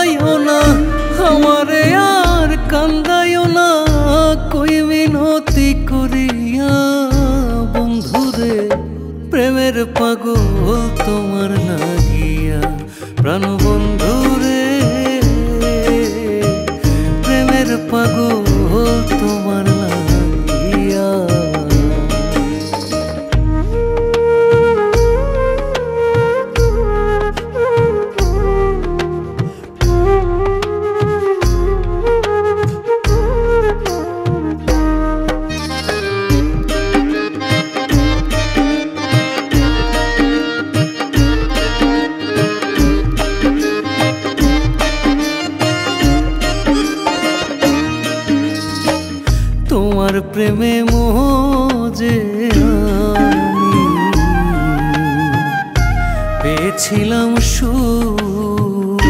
কান্দাইও না, আমারে আর কান্দাইও না, কই মিনতি করিয়া বন্ধুরে। প্রেমের পাগল তোমার লাগিয়া প্রাণ বন্ধুরে, প্রেমের পাগল তোমার লাগিয়া। তোমার প্রেমে মোজে আমি পেয়েছিলাম সুখ,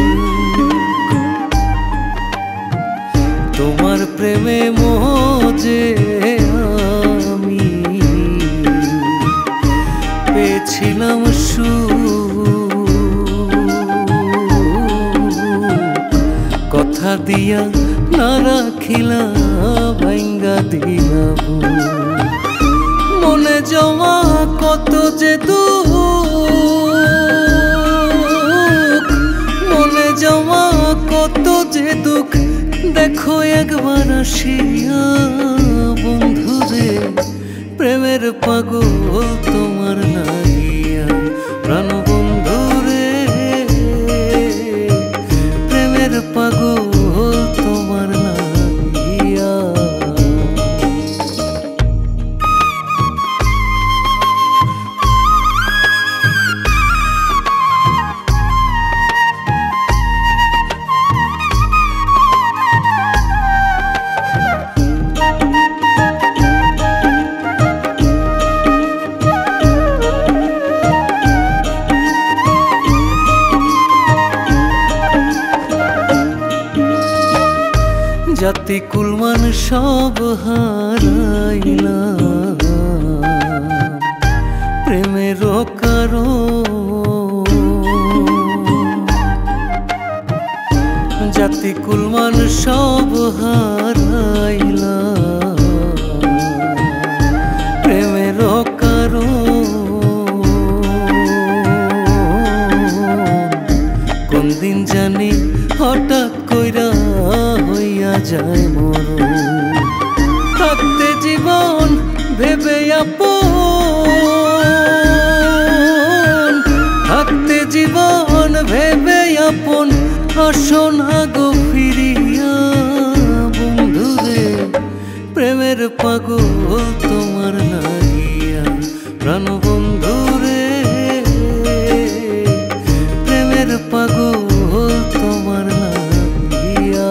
তোমার প্রেমে মোজে আমি পেয়েছিলাম সুখ। কথা দিয়া না রাখিলা ভাঙ্গা দিলা, মনে জমা কত যে দুঃখ, মনে জমা কত যে দুঃখ, দেখো একবার আসিয়া বন্ধুরে। প্রেমের পাগল তোমার লাগিয়া প্রাণ বন্ধুরে, প্রেমের পাগল তোমার লাগিয়া। জাতি কুলমান সব হারাইলাম প্রেমের কারণ, জাতি কুলমান সব হারাইলাম প্রেমের কারণ। কোন দিন জানি হঠাৎ কইরা হইয়া যায় মরণ, থাকতে জীবন ভেবে আপন, থাকতে জীবন ভেবে আপন, আসনা গো ফিরিয়া বন্ধুরে। প্রেমের পাগল তোমার লাগিয়া প্রাণ বন্ধুরে, প্রেমের পাগল তোমার লাগিয়া।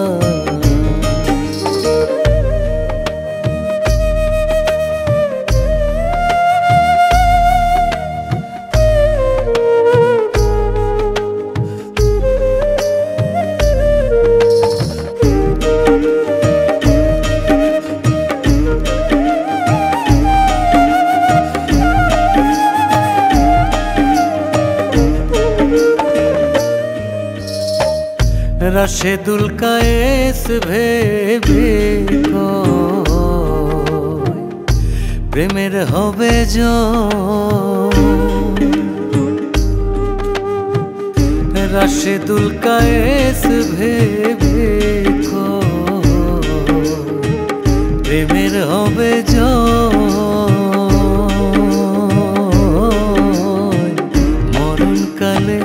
রাশেদুল কায়েস ভেবে কয় প্রেমের হবে জয়, রাশেদুল কায়েস ভেবে কয় প্রেমের হবে জয়। মরণকালে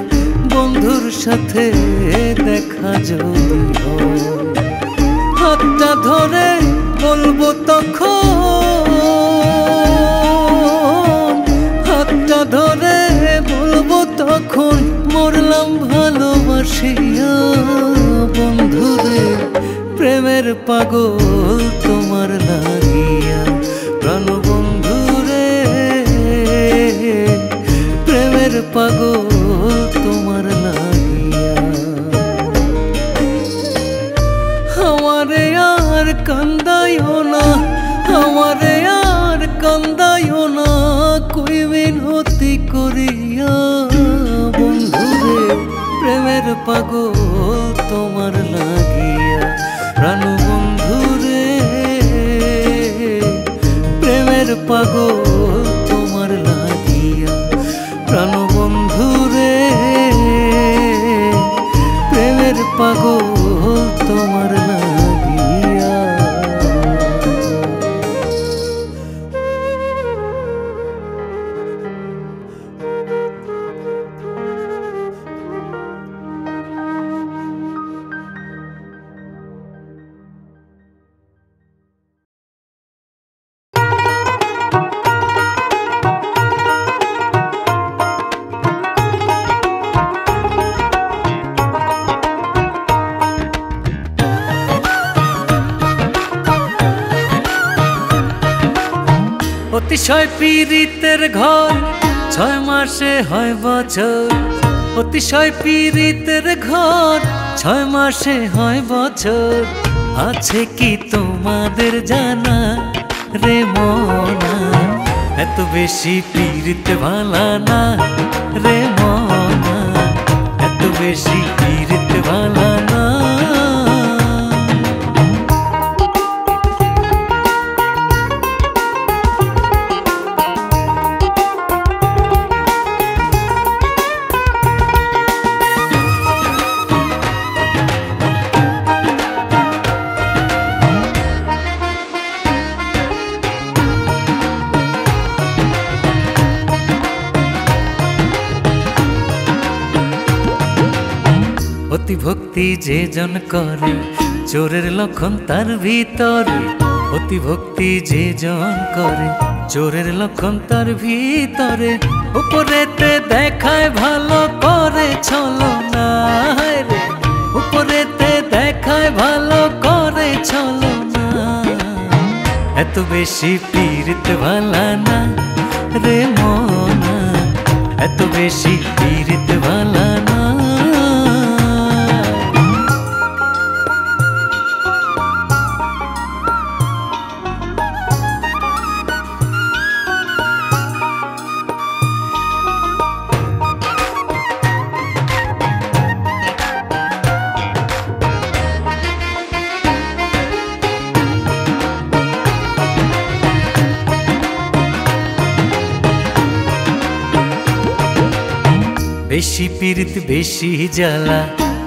বন্ধুর সাথে দেখা যদি হয়, হাতটা ধরে বলবো তখন, হাতটা ধরে বলবো তখন, মরলাম ভালোবাসিয়া বন্ধুরে। প্রেমের পাগল তোমার লাগিয়া প্রাণ বন্ধুরে, প্রেমের পাগল তোমার লাগিয়া। আমারে আর কান্দাইও না, আমারে আর কান্দাইও না, কই মিনতি করিয়া বন্ধুরে। প্রেমের পাগল তোমার অতিশয় পীড়িতের ঘর 6 মাসে হয় বছর। অতিশয় পীড়িতের ঘর 6 মাসে হয় বছর। আছে কি তোমাদের জানা রে মনা, এত বেশি পীড়িত ভালা না রে মনা, এত বেশি পীড়িত ভালা না। অতি ভক্তি যে জন করে চোরের লক্ষণ তার ভিতরে। অতি ভক্তি যে জন করে চোরের লক্ষণ তার ভিতরে। উপরেতে দেখায় ভালো করে ছলনা রে, উপরেতে দেখায় ভালো করে ছলনা। এত বেশি পীড়িত ভালা না রে মনা, এত বেশি পীড়িত ভালা না। বেশি পীড়িত বেশি জ্বালা,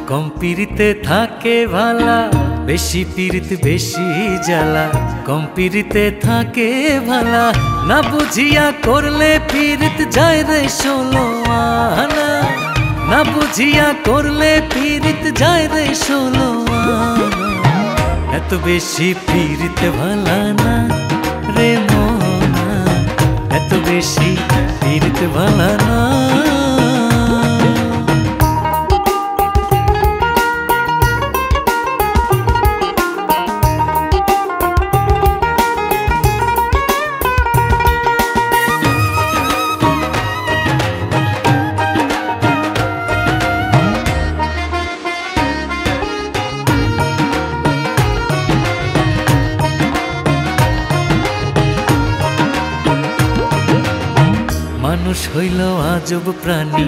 কম পীড়িতে থাকে ভালা। বেশি পীড়িত বেশি জ্বালা, কম পীড়িতে থাকে ভালা। না বুঝিয়া করলে পীড়িত যায় রে 16 আনা, না বুঝিয়া করলে পীড়িত যায় রে 16 আনা। এত বেশি পীড়িত ভালা না রে মনা, এত বেশি পীড়িত ভালা না। মানুষ হইল আজব প্রাণী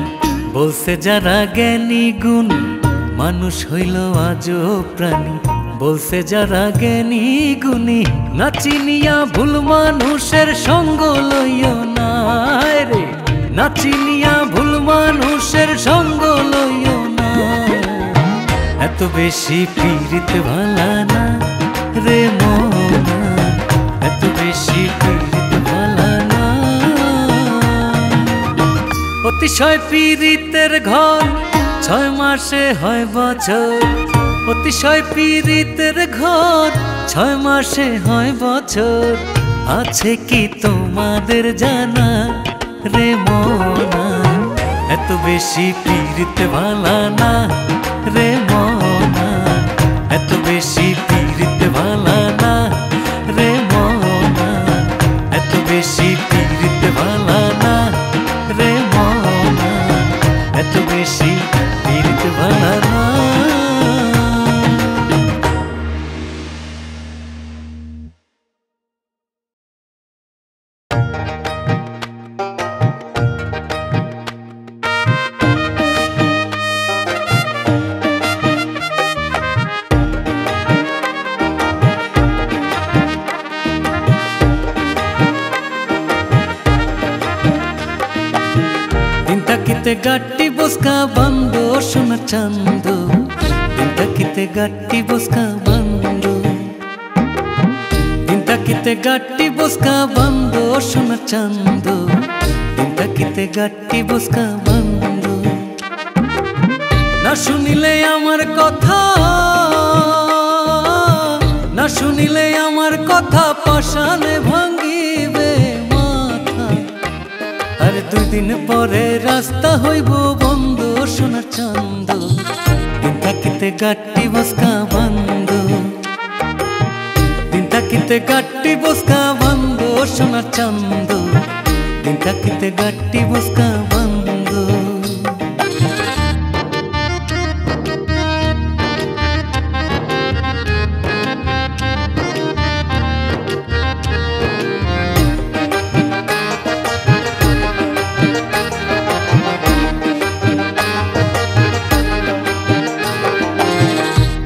বলছে যারা জ্ঞানী গুণী। মানুষ হইল আজব প্রাণী বলছে যারা জ্ঞানী গুণী। না চিনিয়া ভুল মানুষের সঙ্গ লইও না রে, না চিনিয়া ভুল মানুষের সঙ্গ লইও না। এত বেশি পীড়িত ভালা না রে মনা, এত বেশি পীড়িত ভালা না। অতিশয় পীড়িতের ঘর 6 মাসে হয় বছর। অতিশয় পীড়িতের ঘর 6 মাসে হয় বছর। আছে কি তোমাদের জানা রে মনা, এত বেশি পীড়িত ভালা না রে মনা, এত বেশি পীড়িত ভালা না রে মনা, এত বেশি পীড়িত ভালা না রে মনা, এত বেশি পীড়িত ভালা না। কিতে গাটি বসকা বন্ধ সোনা চান্দ, দিনটা কিতে গাটি বসকা বন্ধ, দিনটা কিতে গাটি বসকা বন্ধ সোনা চান্দ, দিনটা কিতে গাটি বসকা বন্ধ। না শুনিলে আমার কথা, না শুনিলে আমার কথা পাষাণে ভাঙ্গিবে মাথা। আর 2 দিন পরে রাস্তা হইব বন্ধ সোনার চান্দ, দিন থাকিতে গাটি বসকা বন্ধ, দিন থাকিতে গাটি বসকা বন্ধ সোনার চান্দ, দিন থাকিতে গাটি বসকা বন্ধ।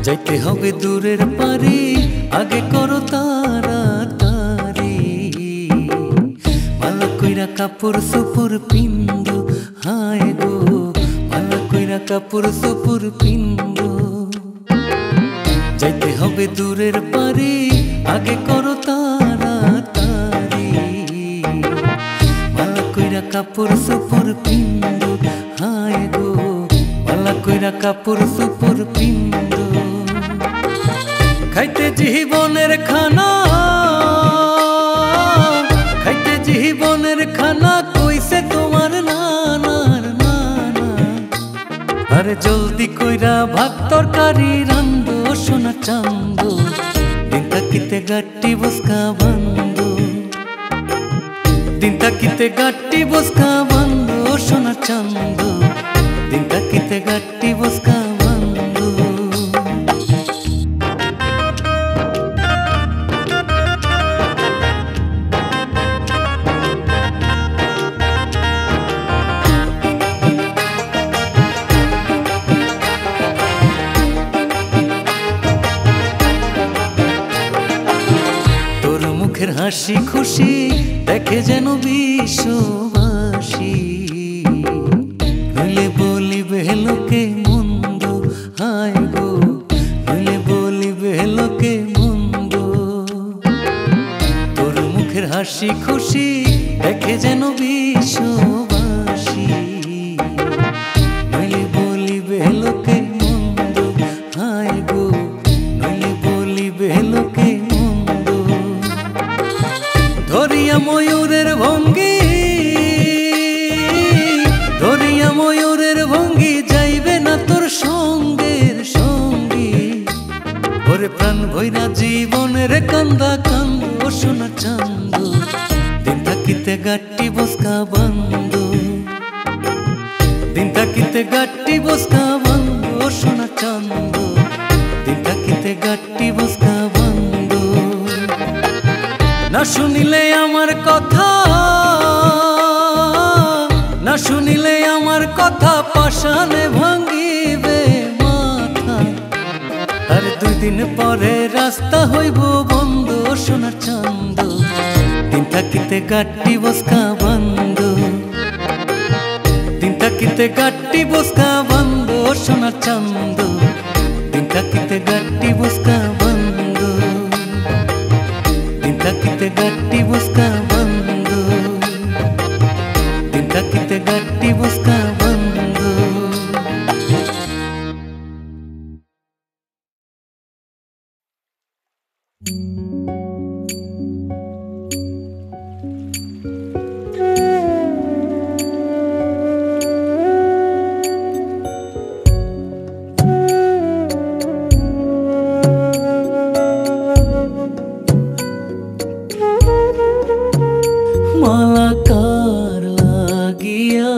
যাইতে হবে দূরের পারি, আগে করো তাড়াতাড়ি। মালা কইরা কাপড় সুপুর পিন্দু, হায় গো মালা কইরা কাপড় সুপুর পিন্দু। যাইতে হবে দূরের পারি, আগে করো তাড়াতাড়ি। মালা কইরা কাপড় সুপুর পিন্দু, হায় গো মালা কইরা কাপড় সুপুর পিন্দু। খাইতে জীবনের খানা, খাইতে জীবনের খানা, কইছে তোমার নানার নানা। আরে জলদি কইরা ভাত তরকারি রান্ধো সোনা চান্দ, দিন থাকিতে গাটি বসকা বন্ধ। দিন থাকিতে গাটি বসকা বন্ধ সোনা চান্দ, দিন থাকিতে গাটি বসকা বন্ধ। মুখের হাসি খুশি দেখে যেন বিশ্ববাসী, নইলে বলিবে লোকে মন্দ, হায় গো নইলে বলিবে লোকে মন্দ। তোর মুখের হাসি খুশি দেখে যেন বিশ্ববাসী, নইলে বলিবে লোকে মন্দ, হায় গো নইলে বলিবে লোকে মন্দ। ধরিয়া ময়ূরের ভঙ্গি, ধরিয়া ময়ূরের ভঙ্গি, যাইবে না তোর সঙ্গের সঙ্গী। ওরে প্রাণ ভৈরা জীবনের কান্দা কান্দ সোনা চান্দ, দিন থাকিতে গাটি বসকা বন্ধ। দিন থাকিতে গাটি বসকা বন্ধ সোনা চান্দ, দিন থাকিতে গাটি বসকা বন্ধ। না শুনিলে আমার কথা, না শুনিলে আমার কথা, পাষাণে ভাঙ্গিবে মাথা। আর 2 দিন পরে রাস্তা হইব বন্ধ সোনার চান্দ, দিন থাকিতে গাটি বসকা বন্ধ। দিন থাকিতে গাটি বসকা বন্ধ সোনার চান্দ, দিন থাকিতে গাটি বসকা বন্ধ। দিন থাকিতে গাটি বসকা বন্ধ, দিন থাকিতে গাটি বসকা বন্ধ। মালা কার লাগিয়া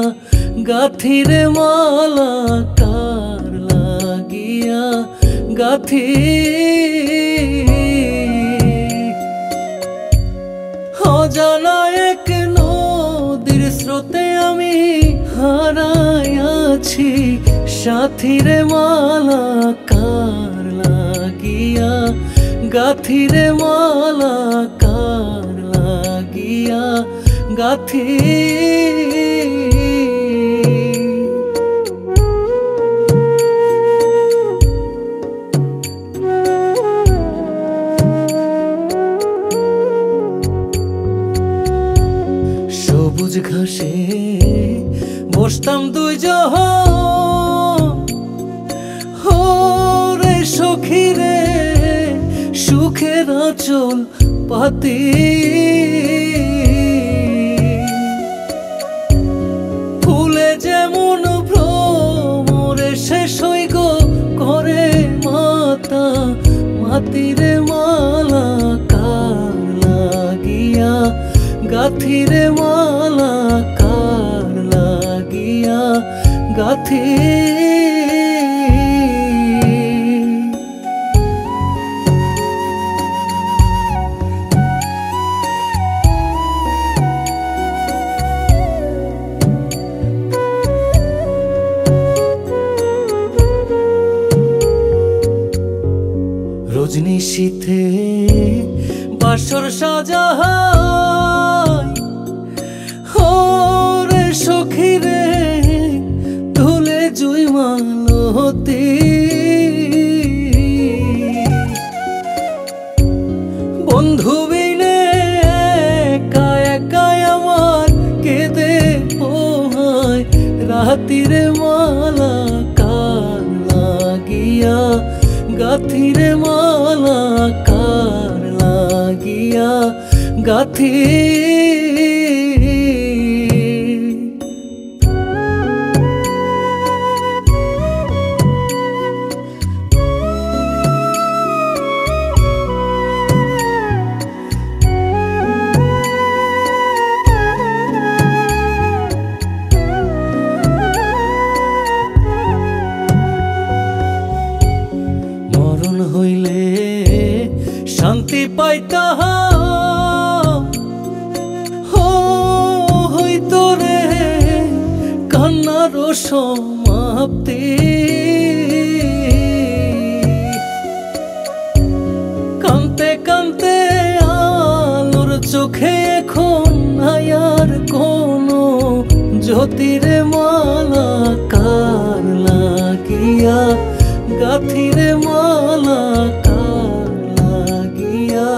গাথিরে, মালা কার লাগিয়া গাথি। অজানা এক নদীর স্রোতে আমি হারাইয়াছি সাথীরে, মালা কার লাগিয়া গাথিরে, মালা কার লাগিয়া গাথি। সবুজ ঘাসে বসতাম দুইজন, রে সখী রে সুখের আঁচল পাতি। ফুলে যেমন ভ্রমরে শেষ হই গো করে মাতা মাতিরে, মালা কার লাগিয়া গাথিরে মালা কার লাগিয়া গাথি। রজনী শীতে বাসর সাজায় ওরে সখী রে ধুলে জুই মালতি। বন্ধু বিনে একা একাই আমার কেঁদে পোহায় রাতিরে মালা কার লাগিয়া গাথিরে মালা কার লাগিয়া গাথি। হইলে শান্তি পাইতাম হইতো রে কান্নার সমাপ্তি। কান্তে কান্তে আলোর চোখে এখন আয়ার কোনো জ্যোতিরে মালা কার লাগিয়া গাথিরে মালা কার লাগিয়া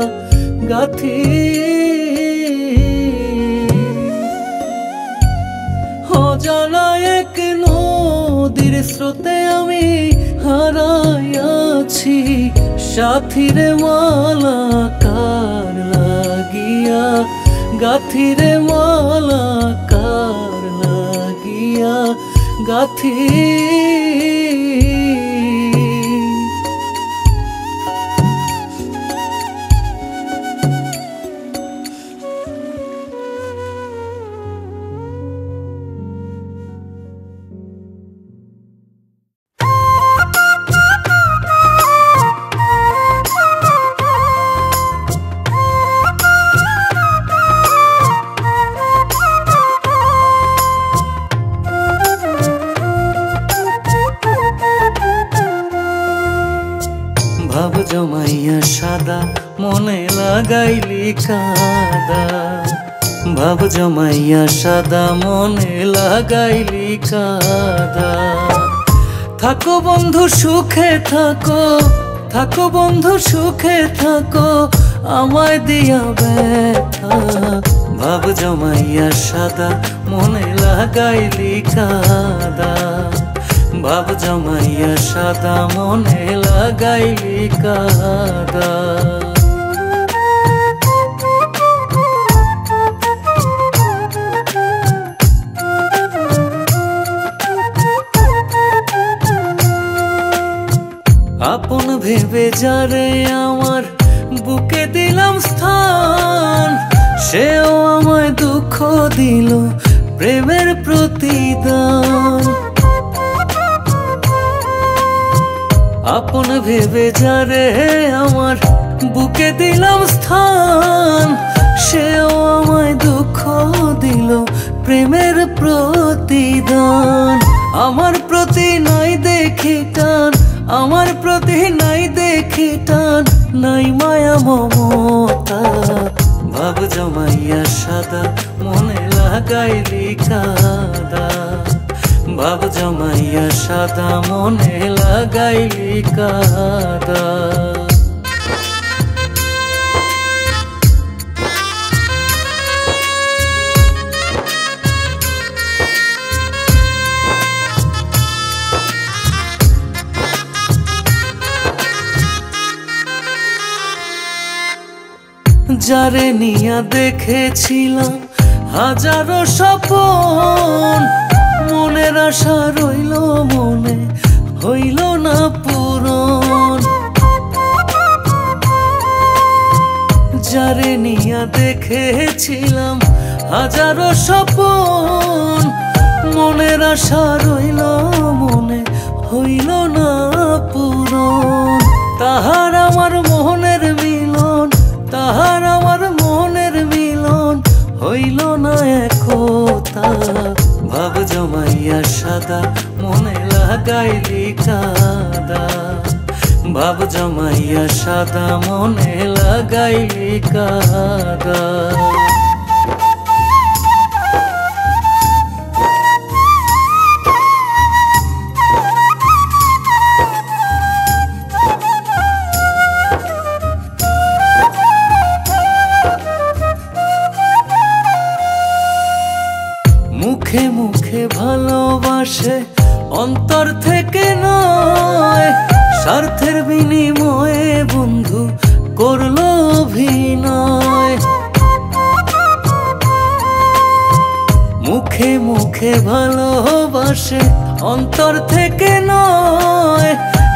গাথি। অজানা এক নদীর স্রোতে আমি হারাইয়াছি সাথীরে মালা কার লাগিয়া গাথিরে মালা কার লাগিয়া গাথি। ভাব জমাইয়া সাদা মনে লাগাইলি কাদা। ভাব জমাইয়া সাদা মনে লাগাইলি কাদা। থাকো বন্ধু সুখে থাকো, থাকো বন্ধু সুখে থাকো, আমায় দিয়া ব্যথা। ভাব জমাইয়া সাদা মনে লাগাইলি কাদা। ভাব জমাইয়া সাদা মনে লাগাইলি কাদা। আপন ভেবে যারে আমার বুকে দিলাম স্থান, সেও আমায় দুঃখ দিল প্রেমের প্রতিদান। আপন ভেবে যারে আমার বুকে দিলাম স্থান, সেও আমায় দুঃখ দিল প্রেমের প্রতিদান। আমার প্রতি নাই দেখি টান, আমার প্রতি নাই দেখি টান, নাই মায়া মমতা। ভাব জমাইয়া সাদা মনে লাগাইলি কাদা। ভাব জমাইয়া সাদা মনে লাগাইলি কাদা। যারে নিয়া দেখেছিলাম হাজারো স্বপন, মনের আশা রইল মনে হইল না পূরণ। যারে নিয়া দেখেছিলাম হাজারো স্বপন, মনের আশা রইল মনে হইল না পূরণ। তাহার আমার মোহনের মিলন, তাহার আমার মোহনের মিলন হইল না একতা। ভাব জমাইয়া সাদা মনে লাগাইলি কাদা, ভাব জমাইয়া সাদা মনে লাগাইলি কাদা। মুখে মুখে ভালোবাসে অন্তর থেকে নয়, স্বার্থের বিনিময়ে বন্ধু করলো অভিনয়। মুখে মুখে ভালোবাসে অন্তর থেকে নয়,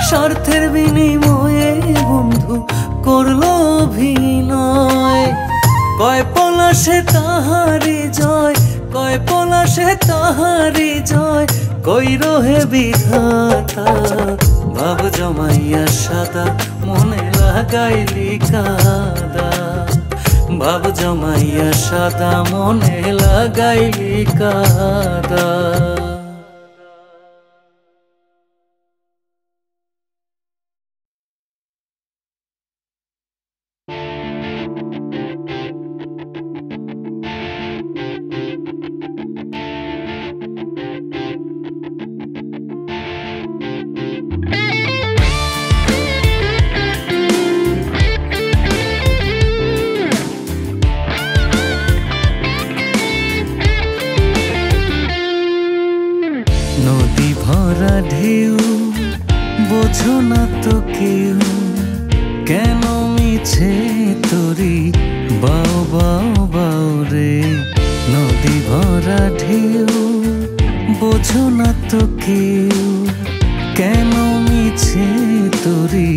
স্বার্থের বিনিময়ে বন্ধু করলো অভিনয়। কয় পলাশে তাহারি জয়, কয় পলাশে তাহারি জয়, কই রহে বিধাতা। ভাব জমাইয়া সাদা মনে লাগাইলি কাদা, ভাব জমাইয়া সাদা মনে লাগাইলি কাদা। নদী ভরা ঢেউ বোঝো না তো কেউ, কেন মিছে তোরি বাও বাও বাও রে। নদী ভরা ঢেউ বোঝো না তো কেউ, কেন মিছে তোরি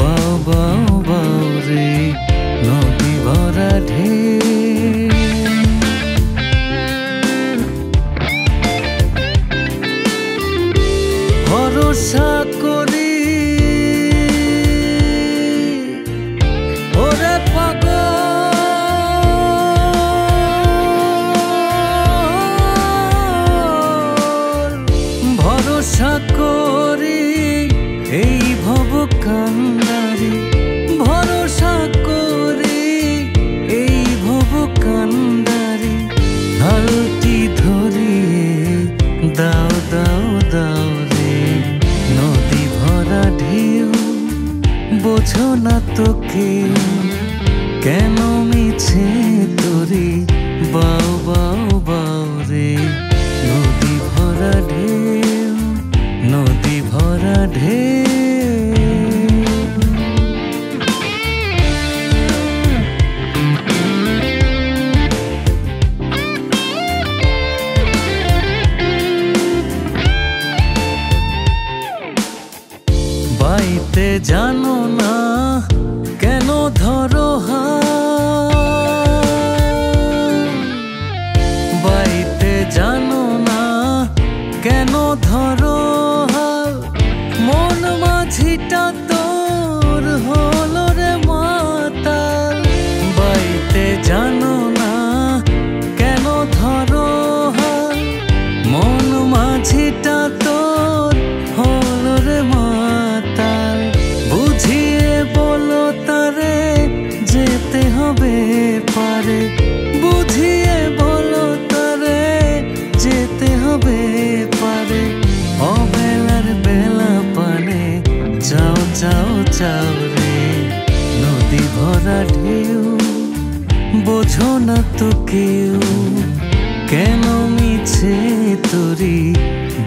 বাও বাও বাও রে। নদী ভরা ঢেউ ভরসা করি ওরে পাগল, ভরসা করি এই ভব কান্ডারি, ভরসা করি এই ভব কান্ডারি। হালটি ধরিয়ে দাও দাও দাও রে। নদী ভরা ঢেউ বোঝো না তো কেউ, কেন মিছে তোরি বাও বাও বাও রে। নদী ভরা ঢেউ, নদী ভরা ঢেউ। বাইতে জানো না কেন ধরো হাত, বাইতে জানো না কেন ধরো হাত। মন মাঝিটা তোর হলো রে মাতাল, বাইতে জানো না কেন ধরো হাত। মন মাঝিটা তোর হলো রে মাতাল। বুঝিয়ে বলো তারে যেতে হবে পারে, বুঝিয়ে বলো তারে যেতে হবে পারে। অবেলার বেলা পানে যাও যাও যাও রে। নদী ভরা ঢেউ বোঝো না তো কেউ, কেন মিছে তোরি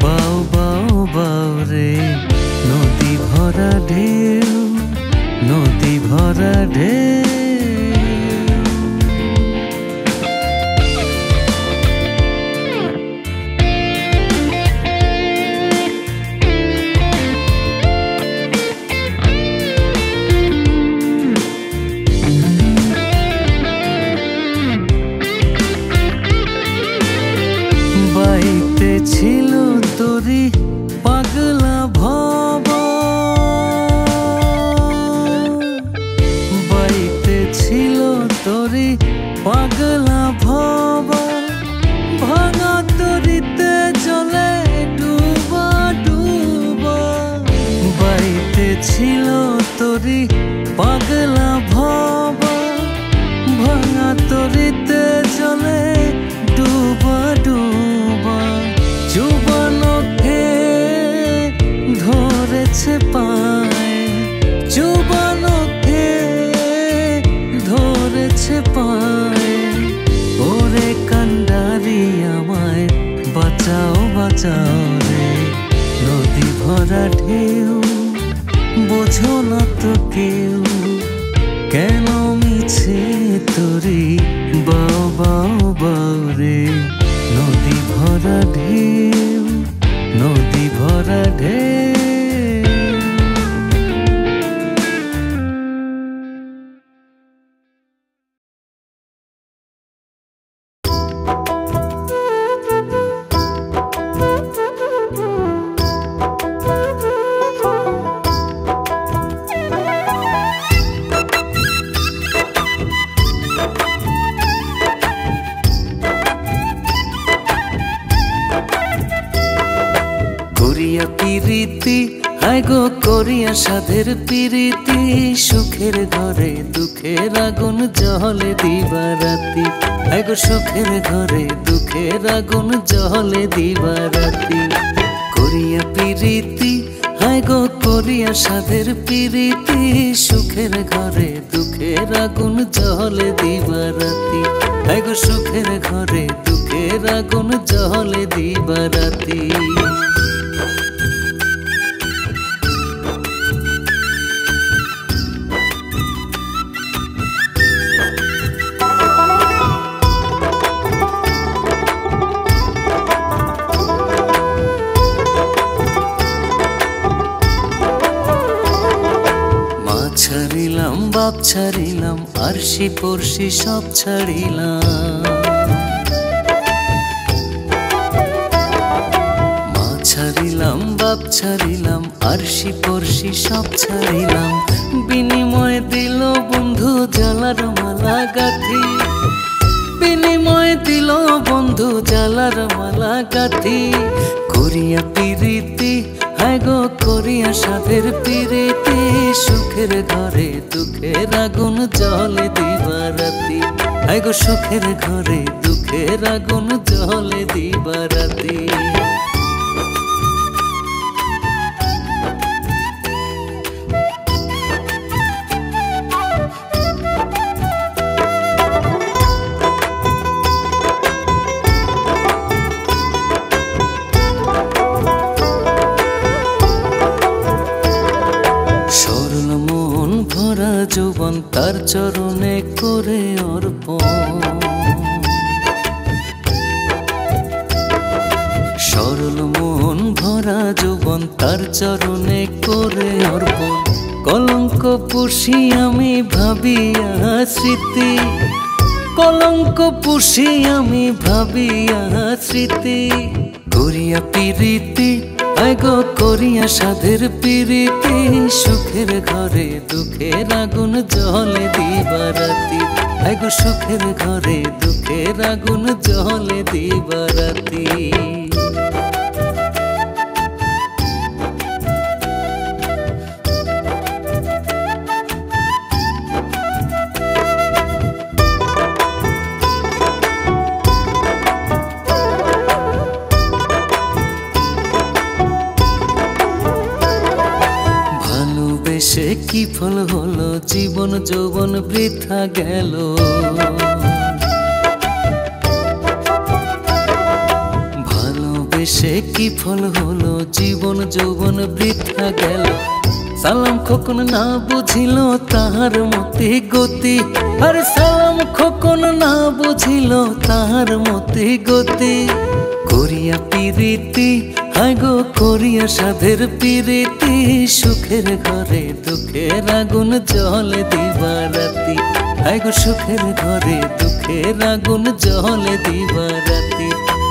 বাও বাও বাও রে। নদী ভরা ঢেউ, নদী ভরা ঢেউ। পাগলা ভব বাইতে ছিল তোরি পাগলা ভব ভাঙা তরিতে জলে ডুবা ডুবা বাইতে ছিল তোরি পাগলা ভব ভাঙা তরিতে জলে ডুবা ডুবা যুবনকে ধরেছে পায় যুবনকে ধরেছে পায় ওরে কান্ডারি আমায় বাঁচাও বাঁচাও রে নদী ভরা ঢেউ বোঝো না তো কেউ কেন মিছে তোরি বাও বাও বাও রে নদী ভরা ঢেউ নদী ভরা ঢেউ প্রীতি আগো করিয়া সাধের প্রীতি সুখের ঘরে দুঃখের আগুন জ্বলে দিবারাতি আগো সুখের ঘরে দুঃখের আগুন জ্বলে দিবারাতি করিয়া প্রীতি আগো করিয়া সাধের প্রীতি সুখের ঘরে দুঃখের আগুন জ্বলে দিবারাতি আগো সুখের ঘরে দুঃখের আগুন জ্বলে দিবারাতি ছাড়িলাম বাপ ছাড়িলাম আরশি পড়শি সব ছাড়িলাম মা ছাড়িলাম বাপ ছাড়িলাম আরশি পড়শি সব ছাড়িলাম বিনিময় দিল বন্ধু জ্বালার মালা গাঁথি বিনিময় দিল বন্ধু জ্বালার মালা গাঁথি করিয়া প্রীতি আগো করিয়া সাধের প্রীতি সুখের ঘরে দুঃখের আগুন জ্বলে দিবারাতি আগো সুখের ঘরে দুঃখের আগুন জ্বলে দিবারাতি যৌবন তার চরণে করে অর্পণ সরল মন ভরা যৌবন তার চরণে করে অর্পণ কলঙ্ক পুষি আমি ভাবিয়া স্মৃতি কলঙ্ক পুষি আমি ভাবিয়া স্মৃতি করিয়া প্রীতি আগো করিয়া সাধের প্রীতি সুখের ঘরে দুঃখের আগুন জ্বলে দিবারাতি আগো সুখের ঘরে দুঃখের আগুন জ্বলে দিবারাতি সে কি ফল হলো জীবন যৌবন বৃথা গেল ভালোবেসে কি ফল হলো জীবন যৌবন বৃথা গেল সালাম খোকন না বুঝিল তাহার মতে গতি আর সালাম খোকন না বুঝিল তাহার মতে গতি করিয়া প্রীতি আগো করিয়া সাধের প্রীতি সুখের ঘরে দুঃখের আগুন জ্বলে দিবারাতি আগো সুখের ঘরে দুঃখের আগুন জ্বলে দিবারাতি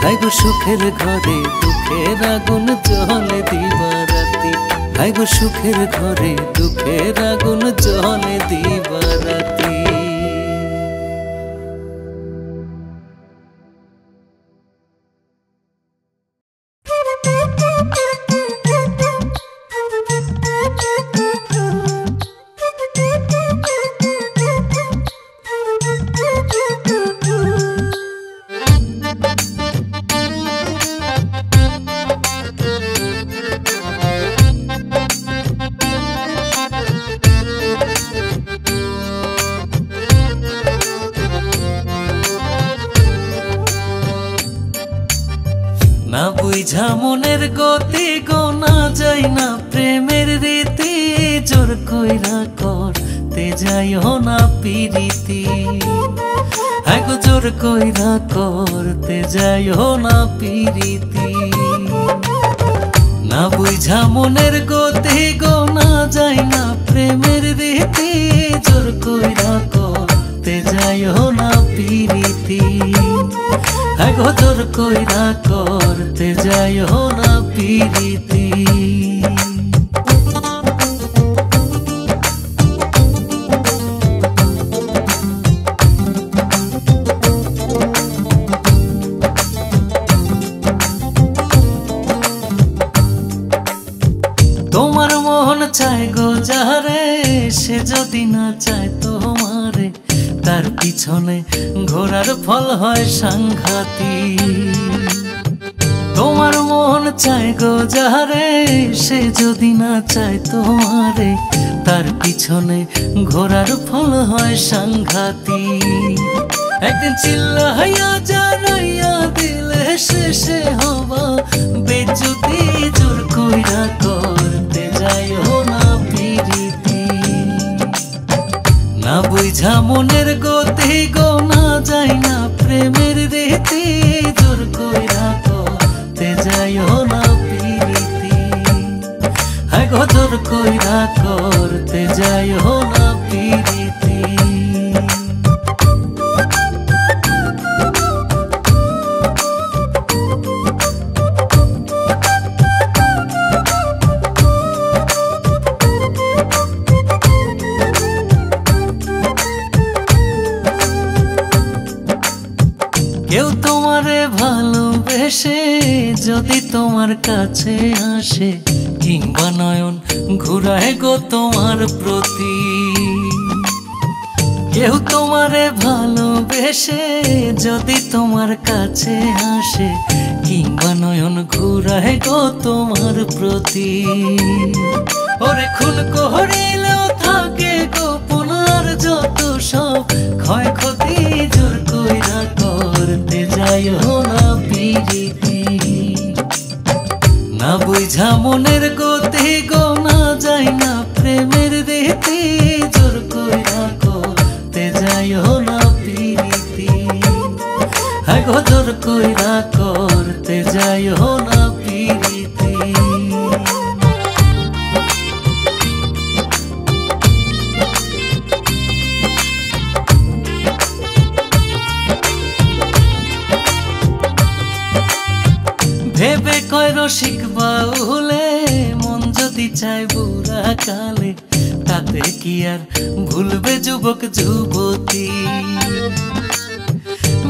আগো সুখের ঘরে দুঃখের আগুন জ্বলে দিবারাতি হায় গো সুখের ঘরে দুঃখের আগুন জ্বলে দিবারাতি। না বুঝা মনের গতি গোনা যায় না প্রেমের রীতি, জোর কইরা করতে যাইও না পিরিতি। হ্যাঁ গো জোর কইরা করতে যাইও না পিরিতি। না বুঝা মনের গতি গোনা যায় না প্রেমের রীতি, জোর কইরা করতে যাইও না পিরিতি। হ্যাঁ গো জোর কইরা করতে যাইও না পিরিতি। তোমার মন চায় গো যারে, সে যদি না চায় তোমারে, তার পিছনে ঘোরার ফল হয় সাংঘাতিক। তোমার মন চায় গো যারে, সে যদি না চায় তোমারে, তার পিছনে ঘোরার ফল হয় সাংঘাতিক। একদিন চিল্লাইয়া জানাইয়া দিলে শেষে হবা বেজ্জতি, জোর কইরা করতে যাইও না পিরিতি। না বুঝা মনের গতি গোনা যায় না প্রেমের রীতি, জোর কইরা করতে যাইও না পিরিতি। হ্যাঁ গো জোর কইরা করতে যাইও না পিরিতি। কেউ তোমারে ভালোবেসে যদি তোমার কাছে আসে, কিংবা নয়ন ঘুরায় গো তোমার প্রতি। কেউ তোমারে ভালোবেসে যদি তোমার কাছে আসে, কিংবা নয়ন ঘুরায় গো তোমার প্রতি। ওরে খুন করিলেও থাকে গোপন আর যত সব ক্ষয়ক্ষতি, জোর কইরা করতে যাইও না পিরিতি। না বুঝা মনের গতি গোনা যায় না প্রেমের রীতি, জোর কইরা করতে যাইও না পিরিতি। হ্যাঁ গো জোর কইরা করতে যাইও না পিরিতি। ভেবে কয় রসিক বাউলে, মন যদি চায় বুড়া কালে, তাতে কি আর ভুলবে যুবক যুবতী।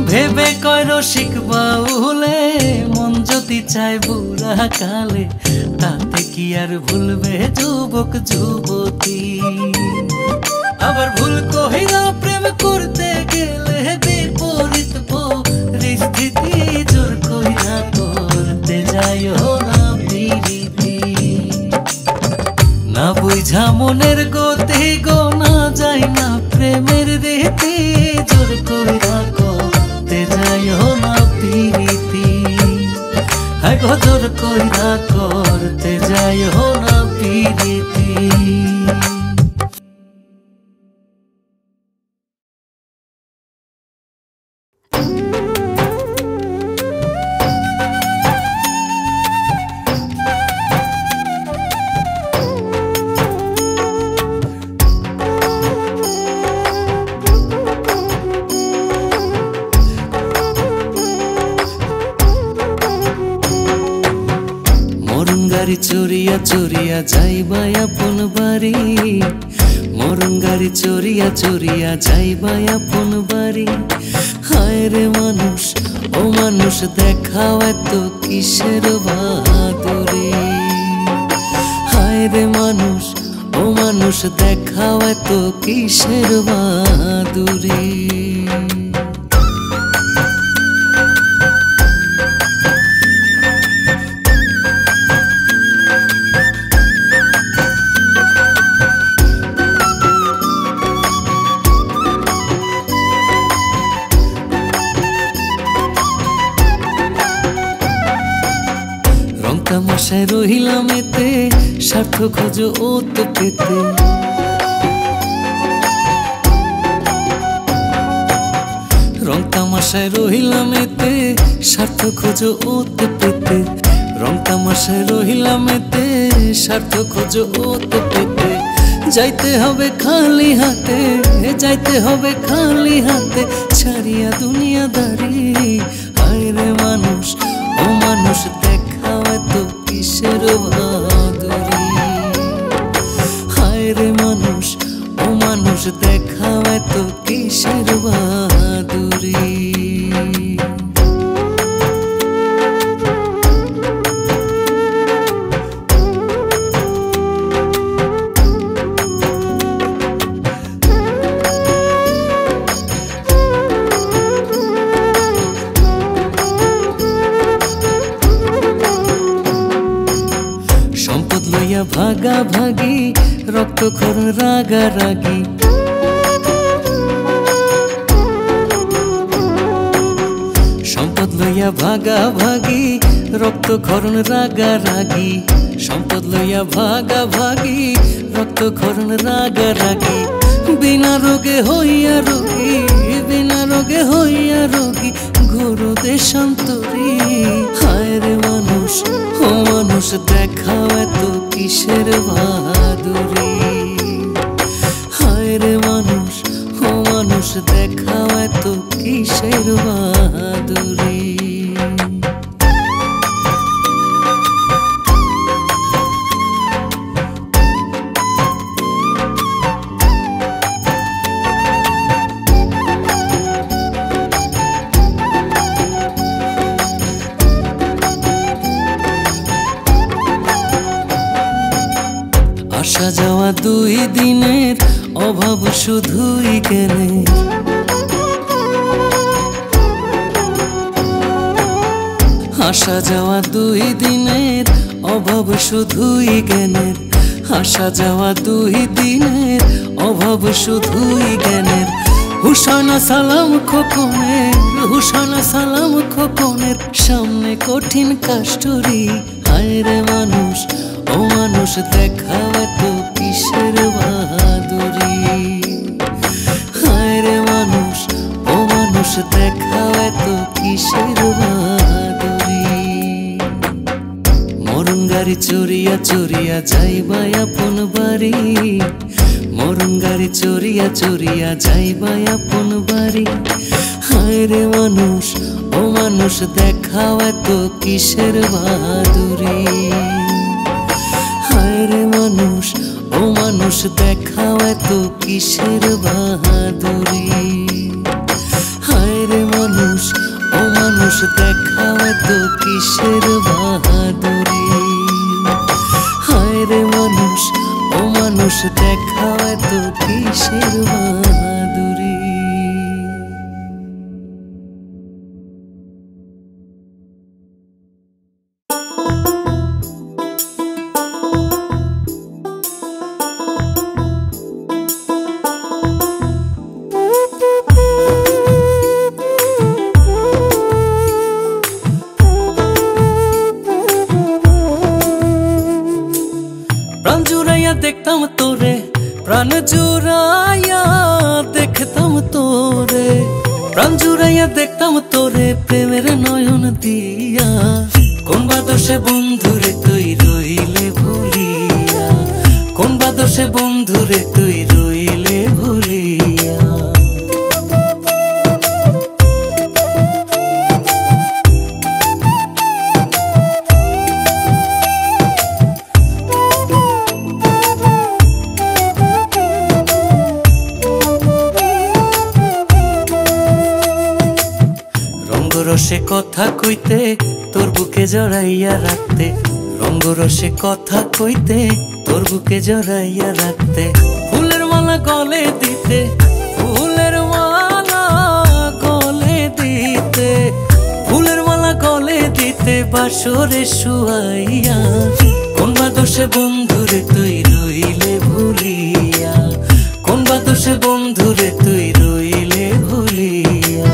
ভেবে কয় রসিক বাউলে, মন যদি চায় বুড়া কালে, তাতে কি আর ভুলবে যুবক যুবতী। আবার ভুল কহিরা প্রেম করতে গেলে বিপরীত পরিস্থিতি, জোর কইরা করতে যাইও না পিরিতি। না বুঝা মনের গতি গোনা যায় না প্রেমের রীতি, জোর কইরা করতে যাইও না পিরিতি। হ্যাঁ গো জোর কইরা করতে যাইও না পিরিতি। চড়িয়া চড়িয়া যাইবা আপন বাড়ি, মরণ গাড়ি চড়িয়া চড়িয়া যাইবা আপন বাড়ি। হায় রে মানুষ ও মানুষ দেখাও এত কিসের বাহাদুরি। হায় রে মানুষ ও মানুষ দেখাও এত কিসের বাহাদুরি। তামাশায় রহিলাম এতে, স্বার্থ খোঁজো ও তো পেতে। রং তামাশায় রহিলাম এতে, স্বার্থ খোঁজো ও তো পেতে। রং তামাশায় রহিলাম এতে, স্বার্থ খোঁজো ও তো পেতে। যাইতে হবে খালি হাতে, যাইতে হবে খালি হাতে, ছাড়িয়া দুনিয়াদারি। হায় রে মানুষ ও মানুষ দেখাও এত কিসের বাহাদুরি। হায় রে মানুষ ও মানুষ দেখাও এত কিসের বাহাদুরি। ভাগা ভাগি রক্তক্ষরণ রাগারাগি। সম্পদ লইয়া ভাগা ভাগি রক্তক্ষরণ রাগারাগি। সম্পদ লইয়া ভাগা ভাগি রক্তক্ষরণ রাগারাগি। বিনা রোগে হইয়া রোগী, বিনা রোগে হইয়া রোগী, গুরু দেশান্তরী। হায় রে মানুষ ও মানুষ দেখাও এত কিসের বাহাদুরি। হায় রে মানুষ ও মানুষ দেখাও এত কিসের বাহাদুরি। আসা যাওয়া 2 দিনের অভাব শুধুই জ্ঞানের। আসা যাওয়া 2 দিনের অভাব শুধুই জ্ঞানের। আসা যাওয়া 2 দিনের অভাব শুধুই জ্ঞানের। হুসানা সালাম খোকনের, হুসানা সালাম খোকনের, সামনে কঠিন কাষ্টরি। হায় রে মানুষ ও মানুষ দেখাও এত কিসের বাহাদুরি। হায় রে মানুষ ও মানুষ দেখাও এত কিসের বাহাদুরি। মরণ গাড়ি চড়িয়া চড়িয়া যাইবা আপন বাড়ি, মরণ গাড়ি চড়িয়া চড়িয়া যাইবা আপন বাড়ি। হায় রে মানুষ ও মানুষ দেখাও এত কিসের বাহাদুরি। হায় রে মানুষ ও মানুষ দেখাও এত কিসের বাহাদুরি। হায় রে মানুষ ও মানুষ দেখাও এত কিসের বাহাদুরি। হায় রে মানুষ ও মানুষ দেখাও এত কিসের বাহাদুরি। প্রাণ জুড়াইয়া দেখতাম তোরে, প্রাণ জুড়াইয়া দেখতাম তোরে। প্রাণ জুড়াইয়া দেখতাম তোরে প্রেমের নয়ন দিয়া। কোন বাদশে বন্ধুরে তুই রইলে ভুলিয়া, কোন বাদশে বন্ধুরে তুই রইলে ভুলিয়া। রসে কথা কইতে তোর বুকে জড়াইয়া রাখতে, রঙ্গ রসে কথা কইতে তোর বুকে জড়াইয়া রাখতে, ফুলের মালা গলে দিতে, ফুলের মালা গলে দিতে, ফুলের মালা গলে দিতে বাসরে শুয়াইয়া। কোন বা দোষে বন্ধুরে তুই রইলে ভুলিয়া, কোন বা দোষে বন্ধুরে তুই রইলে ভুলিয়া।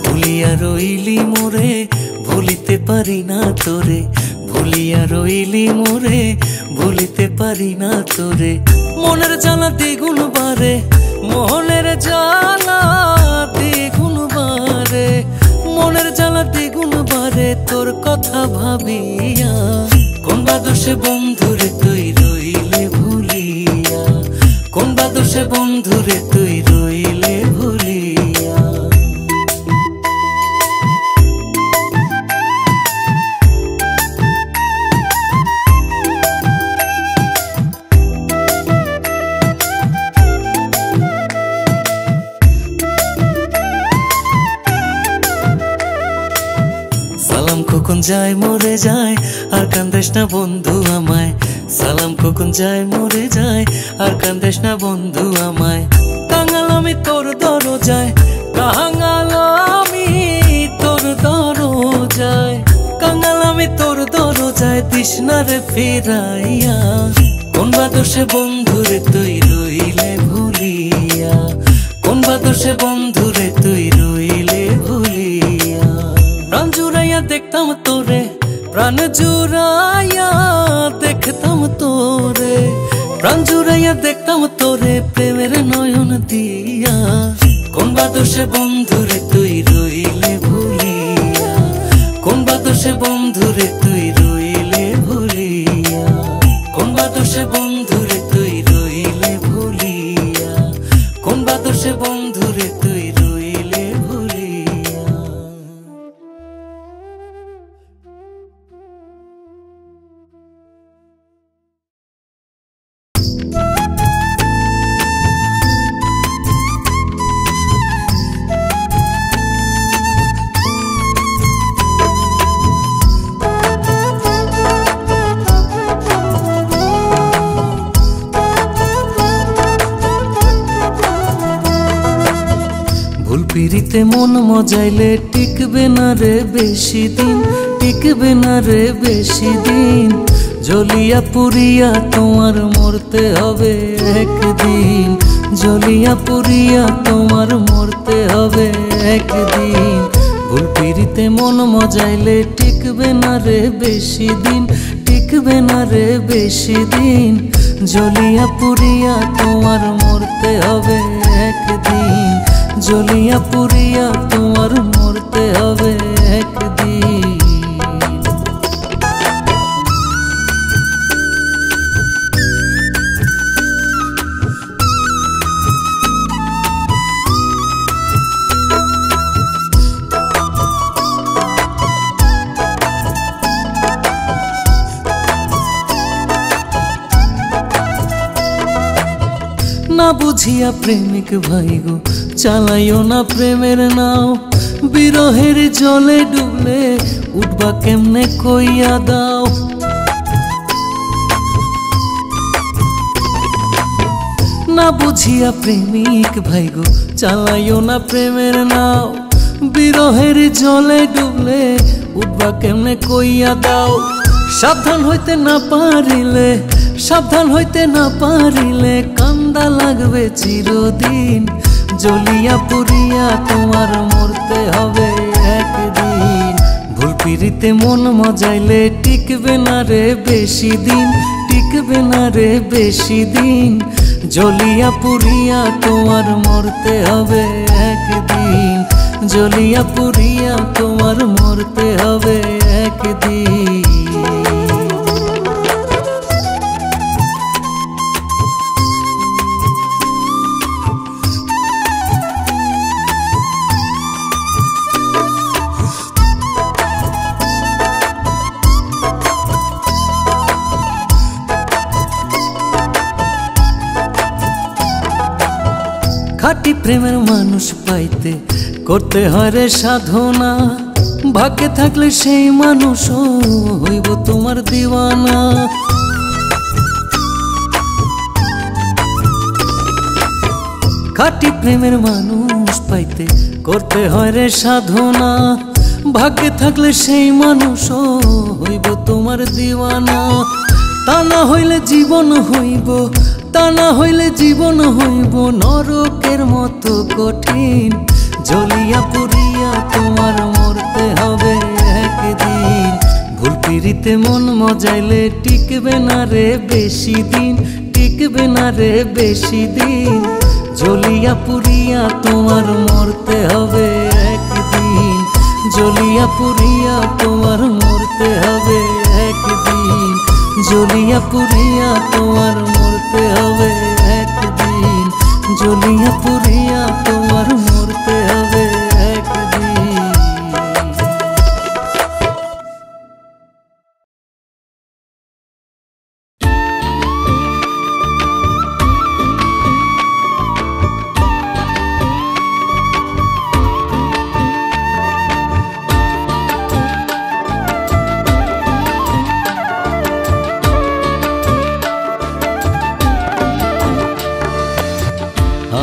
ভুলিয়া রইলি মোরে ভুলিতে পারি না তোরে, ভুলিয়া রইলি মোরে ভুলিতে পারি না তোরে। মনের জ্বালা দ্বিগুণ বারে, মনের জ্বালা দ্বিগুণ বারে, মনের জ্বালা দ্বিগুণ বারে তোর কথা ভাবিয়া। কোন বা দোষে বন্ধুরে তুই রইলে ভুলিয়া, কোন বা দোষে বন্ধুরে তুই রইলে ভুলিয়া। সালাম কখন যায় মরে যায় আর কান্দেস না বন্ধু আমায়, সালাম কখন যায় মরে যায় আর কান্দেস না বন্ধু আমায়। কাঙাল আমি তোর দরজায়, কাঙাল আমি তোর দরজায়, কাঙাল আমি তোর দরজায় দিস না রে ফিরাইয়া। কোন বা দোষে বন্ধুরে তুই রইলে ভুলিয়া, কোন বা দোষে বন্ধুরে তুই রইলে ভুলিয়া। প্রাণ জুড়াইয়া দেখতাম তোরে, প্রাণ জুড়াইয়া দেখতাম তোরে, প্রাণ জুড়াইয়া দেখতাম তোরে প্রেমের নয়ন দিয়া। কোন বা দোষে বন্ধুরে তুই রইলে ভুলিয়া, কোন বা দোষে বন্ধুরে তুই রইলে ভুলিয়া, কোন বা দোষে বন্ধুরে তুই রইলে ভুলিয়া, কোন বা দোষে বন্ধুরে তুই রইলে ভুলিয়া। ভুল পিরিতে মন মজাইলে টিকবে না রে বেশি দিন, টিকবে না রে বেশি দিন। জ্বলিয়া পুরিয়া তোমার মরতে হবে একদিন, জ্বলিয়া পুরিয়া তোমার মরতে হবে একদিন। ভুল পিরিতে মন মজাইলে টিকবে না রে বেশি দিন, টিকবে না রে বেশি দিন। জ্বলিয়া পুরিয়া তোমার মরতে হবে একদিন, জ্বলিয়া পুরিয়া তোমার মরতে হবে একদিন। না বুঝিয়া প্রেমিক ভাই গো চালাইও না প্রেমের নাও, বিরহের জলে ডুবলে উঠবা কেমনে কইয়া দাও। না বুঝিয়া প্রেমিক ভাই গো চালাইও না প্রেমের নাও, বিরহের জলে ডুবলে উঠবা কেমনে কইয়া দাও। সাবধান হইতে না পারিলে, সাবধান হইতে না পারিলে কান্দা লাগবে চিরদিন। জ্বলিয়া পুরিয়া তোমার মরতে হবে একদিন। ভুল পিরিতে মন মজাইলে টিকবে না রে বেশি দিন, টিকবে না রে বেশি দিন। জ্বলিয়া পুরিয়া তোমার মরতে হবে একদিন, জ্বলিয়া পুরিয়া তোমার মরতে হবে একদিন। প্রেমের মানুষ পাইতে করতে হয় রে সাধনা, ভাগ্যে থাকলে সেই মানুষও হইব তোমার দিওয়ানা। খাঁটি প্রেমের মানুষ পাইতে করতে হয় রে সাধনা, ভাগ্যে থাকলে সেই মানুষও হইব তোমার দিওয়ানা। তা না হইলে জীবন হইব, তা না হইলে জীবন হইব নরকের মতো কঠিন। জ্বলিয়া পুড়িয়া তোমার মরতে হবে একদিন। ভুল পিরিতে মন মজাইলে টিকবে না রে বেশি দিন, টিকবে না রে বেশি দিন। জ্বলিয়া পুড়িয়া তোমার মরতে হবে একদিন, জ্বলিয়া পুড়িয়া তোমার মরতে হবে একদিন, জ্বলিয়া পুড়িয়া তোমার মরতে হবে একদিন, জ্বলিয়া পুড়িয়া তোমার মরতে হবে একদিন।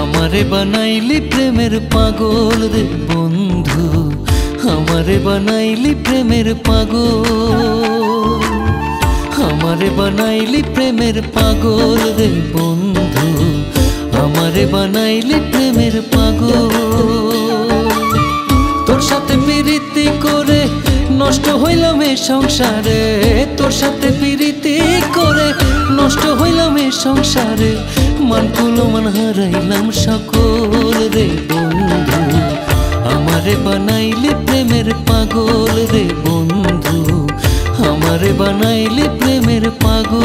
আমারে বানাইলি প্রেমের পাগল রে বন্ধু, আমারে বানাইলি প্রেমের পাগল, আমারে বানাইলি প্রেমের পাগল রে বন্ধু, আমারে বানাইলি প্রেমের পাগল। তোর সাথে প্রীতি করে নষ্ট হইলাম এ সংসারে, তোর সাথে প্রীতি করে নষ্ট হইলাম এ সংসারে। মান কুলো মান হারাইলাম সকল রে বন্ধু, আমারে বানাইলি প্রেমের পাগল রে বন্ধু, আমারে বানাইলি প্রেমের পাগল।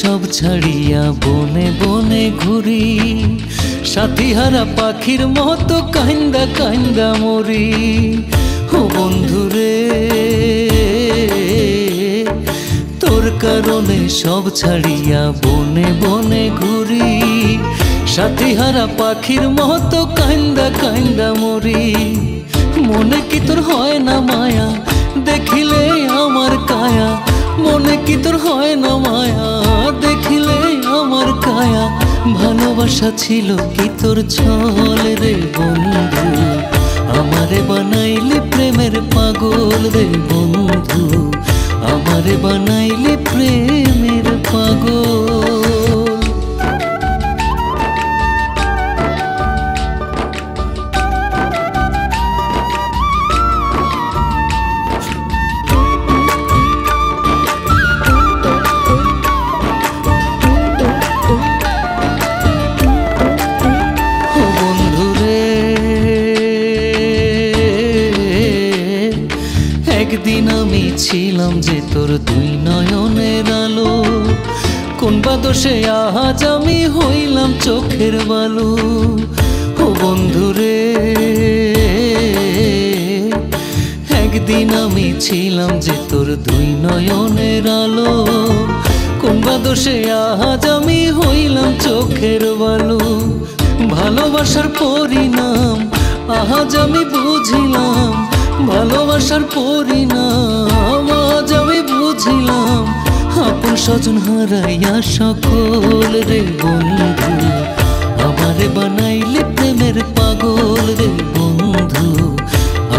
সব ছাড়িয়া বনে বনে ঘুরি, সাথী হারা পাখির মতো কান্দা কান্দা মরি। ও বন্ধুরে তোর কারণে সব ছাড়িয়া বনে বনে ঘুরি, সাথী হারা পাখির মতো কান্দা কান্দা মরি। মনে কি তোর হয় না মায়া দেখিলে আমার কায়া, মনে কি তোর হয় না মায়া দেখিলে আমার কায়া। ভালোবাসা ছিল কি তোর ছল রে বন্ধু, আমারে বানাইলি প্রেমের পাগল রে বন্ধু, আমারে বানাইলি প্রেমের পাগল। একদিন আমি ছিলাম যে তোর দুই নয়নের আলো, কোন বা দোষে আজ আমি হইলাম চোখের বালু। ও বন্ধুরে একদিন আমি ছিলাম যে তোর দুই নয়নের আলো, কোন বা দোষে আজ আমি হইলাম চোখের বালু। ভালোবাসার পরিণাম আজ আমি বুঝিলাম, ভালোবাসার পরিণাম আজ আমি বুঝিলাম। আপন স্বজন হারাইয়া সকল রে বন্ধু, আমারে বানাইলে প্রেমের পাগল রে বন্ধু,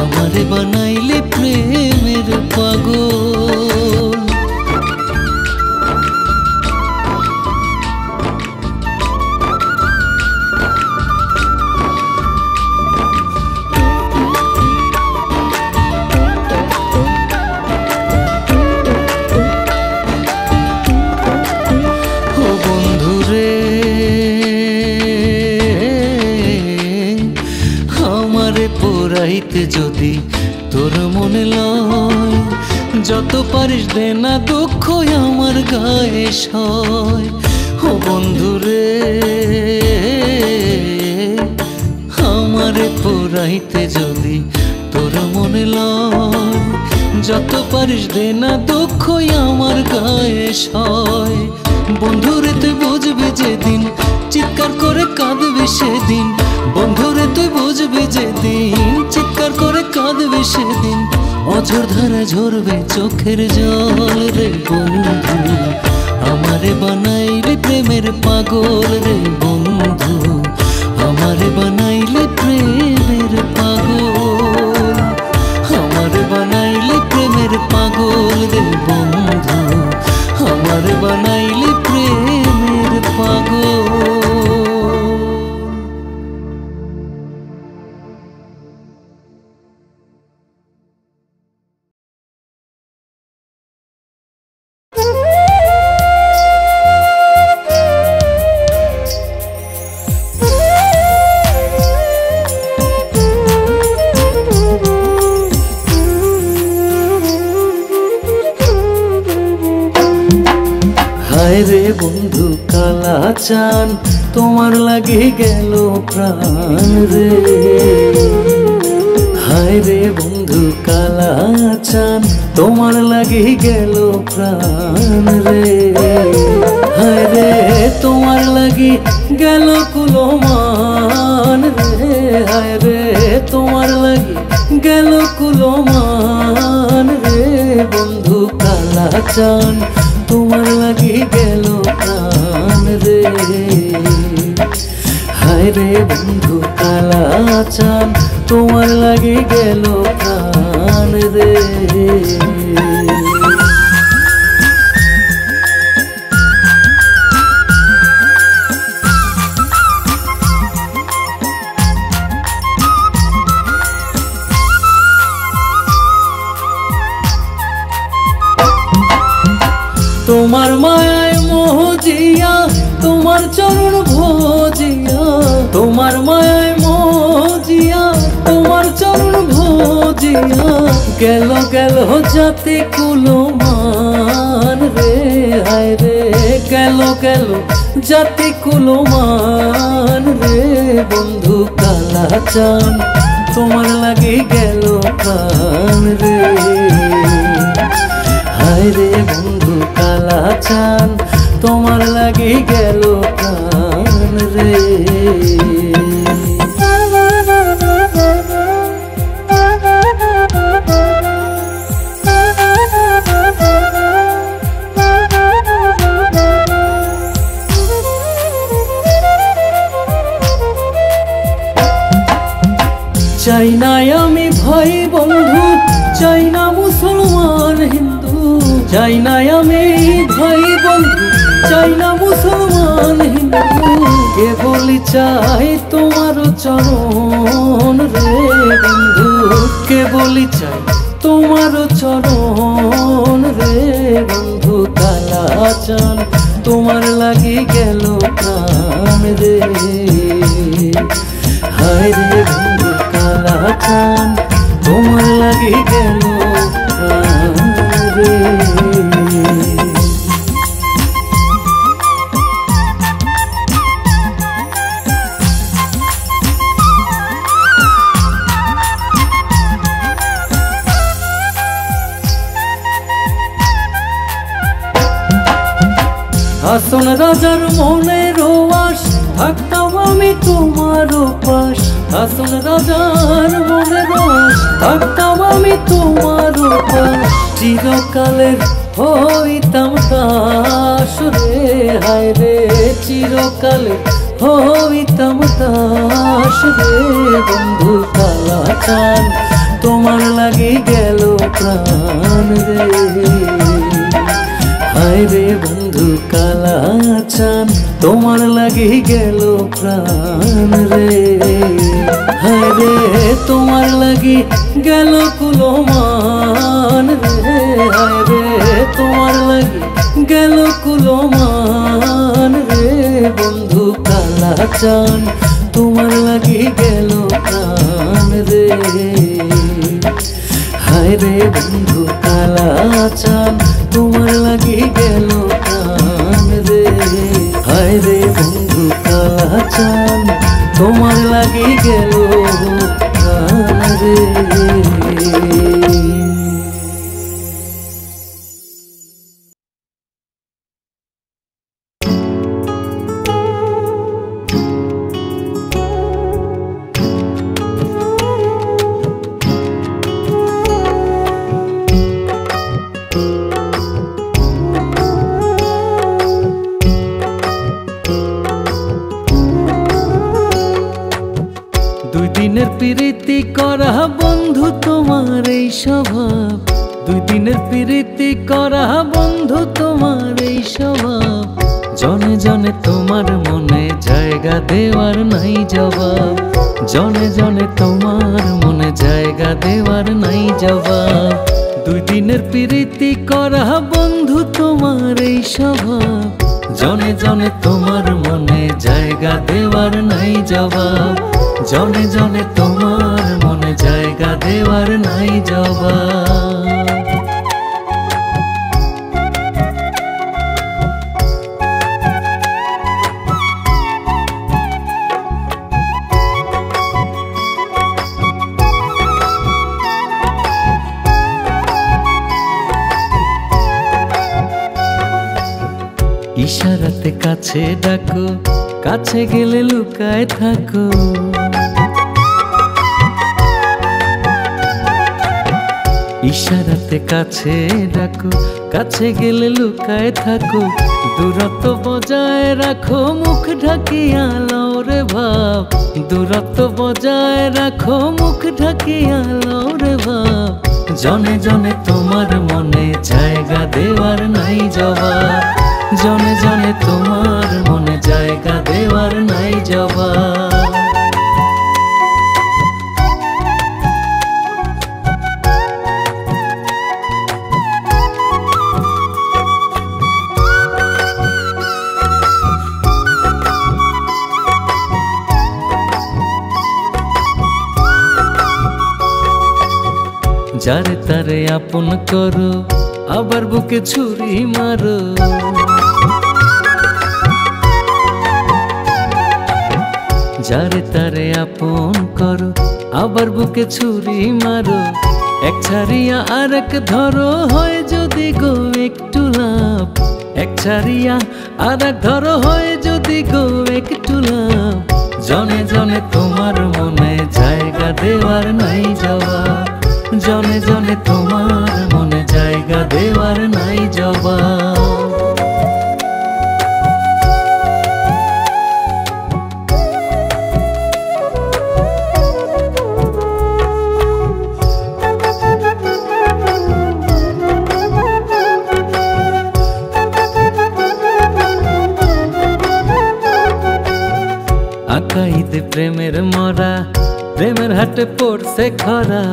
আমারে বানাইলে প্রেমের পাগল। যদি তোর মনে লয়। যত পারিস দে না দুঃখ আমার গায়ে সয়। ও বন্ধুরে আমারে পোড়াইতে যদি তোর মনে লয়, যত পারিস দে না দুঃখ আমার গায়ে সয়। বন্ধুরে তুই বুঝবি যেদিন চিৎকার করে কাঁদবি সেদিন, বন্ধুরে তুই বুঝবি যেদিন চিৎকার করে কাঁদবি সেদিন, অঝোর ধারে ঝরবে চোখের জল রে বন্ধু। আমারে বানাইলি প্রেমের পাগল রে বন্ধু, আমারে বানাইলি প্রেমের পাগল, আমারে বানাইলি প্রেমের পাগল রে বন্ধু, আমারে বানাইলি প্রেমের পাগল। হায় রে বন্ধু কালা চান তোমার লাগে গেল প্রাণ রে, হায় রে বন্ধু কালা চান তোমার লাগে গেল প্রাণ রে, হায় রে তোমার লাগি গেল কুলমান রে, হায় রে তোমার লাগি গেল কুলমান রে বন্ধু কালা চান তোমার লাগি গেল প্রাণ রে, হায় রে বন্ধু কালা চান তোমার লাগি গেল প্রাণ রে। তোমার মায়ায় মোহজিয়া তোমার চরণ ভোজিয়া, তোমার মায়ায় মোহজিয়া তোমার চরণ ভোজিয়া, গেল গেল জাতি কুলমান রে, হায় রে গেল গেল জাতি কুলমান রে বন্ধু কালা চান তোমার লাগি গেল প্রাণ রে, হায় রে বন্ধু কালা চান তোমার লাগি গেল প্রাণ রে। চাই না আমি ভাই বন্ধু, চাই না মুসলমান হিন্দু, চাই না আমি ভাই বন্ধু, চাই না মুসলমান হিন্দু, কেবলই চাই তোমার চরণ রে বন্ধু, কেবলই চাই তোমার চরণ রে বন্ধু কালা চান তোমার লাগি গেল প্রাণ রে, হায় রে বন্ধু কালা চান তোমার লাগি গেল প্রাণ রে। হাসন রাজার মনের আশ থাকতাম আমি তোমার পাশ, হাসন রাজার মনের আশ থাকতাম আমি তোমার পাশ, চিরকালের হইতাম দাস রে, হায় রে চিরকালের হইতাম দাস রে বন্ধু কালা চান তোমার লাগি গেল প্রাণ রে, হায় রে বন্ধু কালা চান তোমার লাগি গেল প্রাণ রে, হায় রে তোমার লাগি গেল কুলমান রে, হায় রে তোমার লাগি গেল কুলমান রে বন্ধু কালা চান তোমার লাগি গেল প্রাণ রে, চান তোমার লাগি গেল প্রাণ রে। হায় রে বন্ধু কালা চান তোমার লাগি গেল প্রাণ রে। দুই দিনের প্রীতি করা বন্ধু তোমার এই স্বভাব, দুই দিনের প্রীতি করা বন্ধু তোমার এই স্বভাব। জনে জনে তোমার মনে জায়গা দেওয়ার নাই জবাব, জনে জনে তোমার মনে জায়গা দেওয়ার নাই জবাব। দুই দিনের প্রীতি করা বন্ধু তোমার এই স্বভাব, জনে জনে তোমার মনে জায়গা দেওয়ার নাই জবাব, জনে জনে তোমার মনে জায়গা দেওয়ার নাই জবাব। ইশারাতে কাছে ডাকো, কাছে গেলে লুকায় থাকো। ইশারাতে কাছে ডাকো, কাছে গেলে লুকায় থাকো। দূরত্ব বজায় রাখো, মুখ ঢাকিয়া লও রে ভাব। দূরত্ব বজায় রাখো, মুখ ঢাকিয়া লও রে ভাব। জনে জনে তোমার মনে জায়গা দেওয়ার নাই জবাব, জনে জনে তোমার মনে জায়গা দেওয়ার নাই জবাব। যারে তারে আপন করো, আবার বুকে ছুরি মারো। যারে তারে আপন করো, আবার বুকে ছুরি মারো। এক ছাড়িয়া আর এক ধরো, হয় যদি গো একটু লাভ। এক ছাড়িয়া আর এক ধরো, হয় যদি গো একটু লাভ। জনে জনে তোমার মনে জায়গা দেওয়ার নাই জবাব, জনে জনে তোমার মনে জায়গা দেওয়ার নাই জবাব। আকাইদে প্রেমের মরা, প্রেমের হাটে পড়ছে খরা।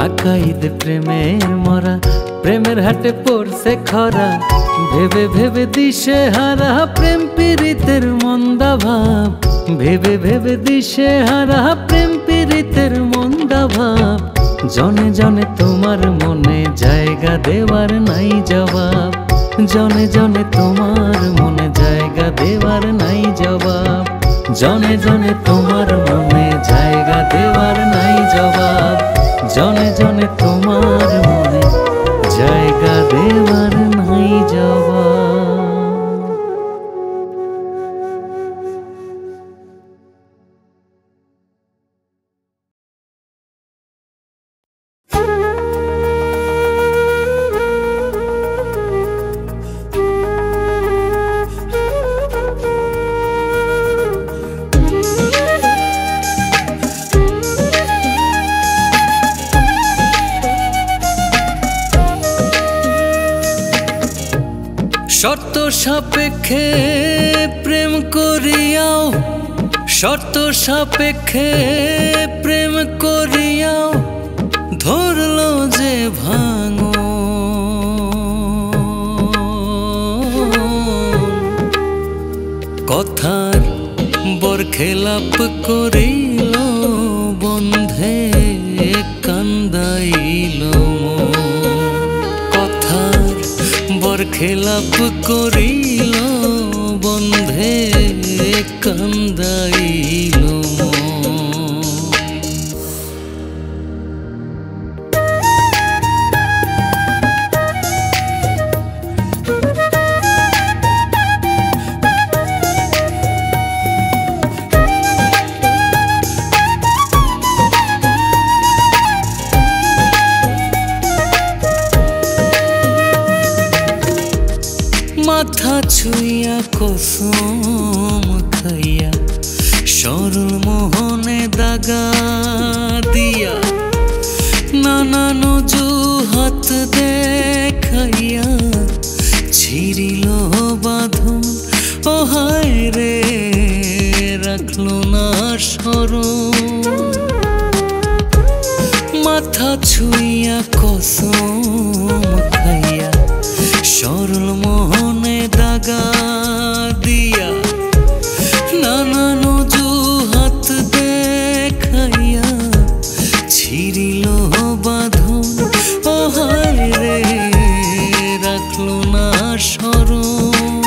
আকাইদে প্রেমের মরা, প্রেমের হাটে পড়ছে খরা। ভেবে ভেবে দিশে হারা, প্রেম পীড়িতের মন্দা ভাব। ভেবে ভেবে দিশে হারা, প্রেম পীড়িতের মন্দা ভাব। জনে জনে তোমার মনে জায়গা দেওয়ার নাই জবাব, জনে জনে তোমার মনে জায়গা দেওয়ার নাই জবাব। জনে জনে তোমার মনে জায়গা দেওয়ার নাই জবাব, জনে জনে তোমার মনে জায়গা দেওয়ার নাই জবাব। শর্ত সাপেক্ষে প্রেম করিয়াও, শর্ত সাপেক্ষে প্রেম করিয়াও ধরলো যে ভাঙো। কথার বরখেলাপ করিল বন্ধে, বরখেলাপ করিল বন্ধে কান্দাইল মাথা ছুঁইয়া কসম খাইয়া সরল মোহনে দাগা দিয়া নানান অজুহাত দেখাইয়া ছিড়িল বাঁধন ও হায় রে রাখলো না স্মরণ মাথা ছুঁইয়া কসম খাইয়া সরল মোহনে দাগা দিয়া নানান অজুহাত দেখাইয়া ছিড়িল বাঁধন ও হায় রে রাখলো না স্মরণ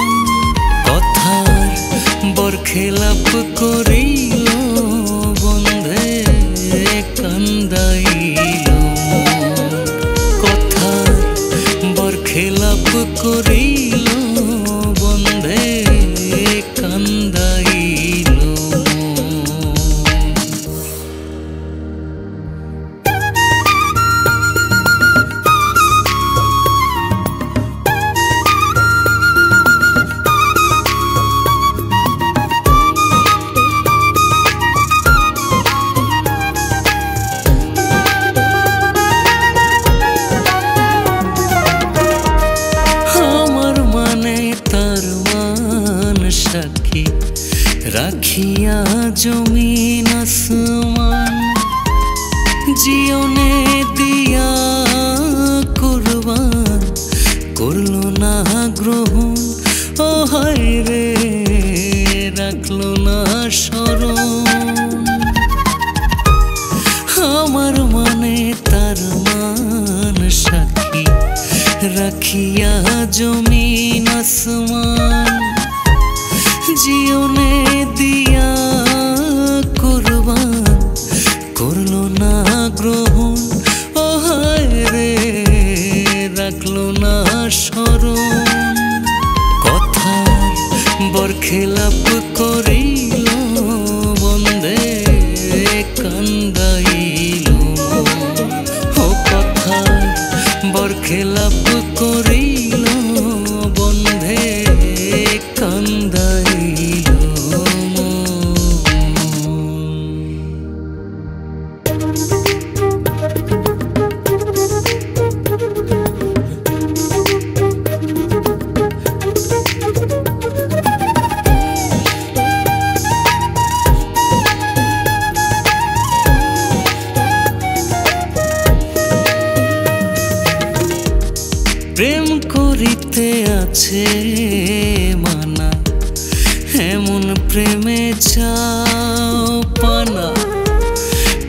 কথার বরখেলাপ করিল বন্ধে কান্দাইল কথার বরখেলাপ করিল বন্ধে কান্দাইল সাক্ষী রাখিয়া জমিন আসমান জীবনে দিয়া কুরবান করলো না গ্রহণ ও হায় রে রাখলো না স্মরণ আমার মানে তার মান সাক্ষী রাখিয়া জমিন আসমান জীবনে দিয়া কুরবান করলো না গ্রহণ ও হায় রে রাখলো না স্মরণ কথার বরখেলাপ করিল বন্ধে কান্দাইল ও কথার বরখেলাপ করিল বন্ধে কান্দাইল প্রেম করিতে আছে মানা এমন প্রেমে চাও পানা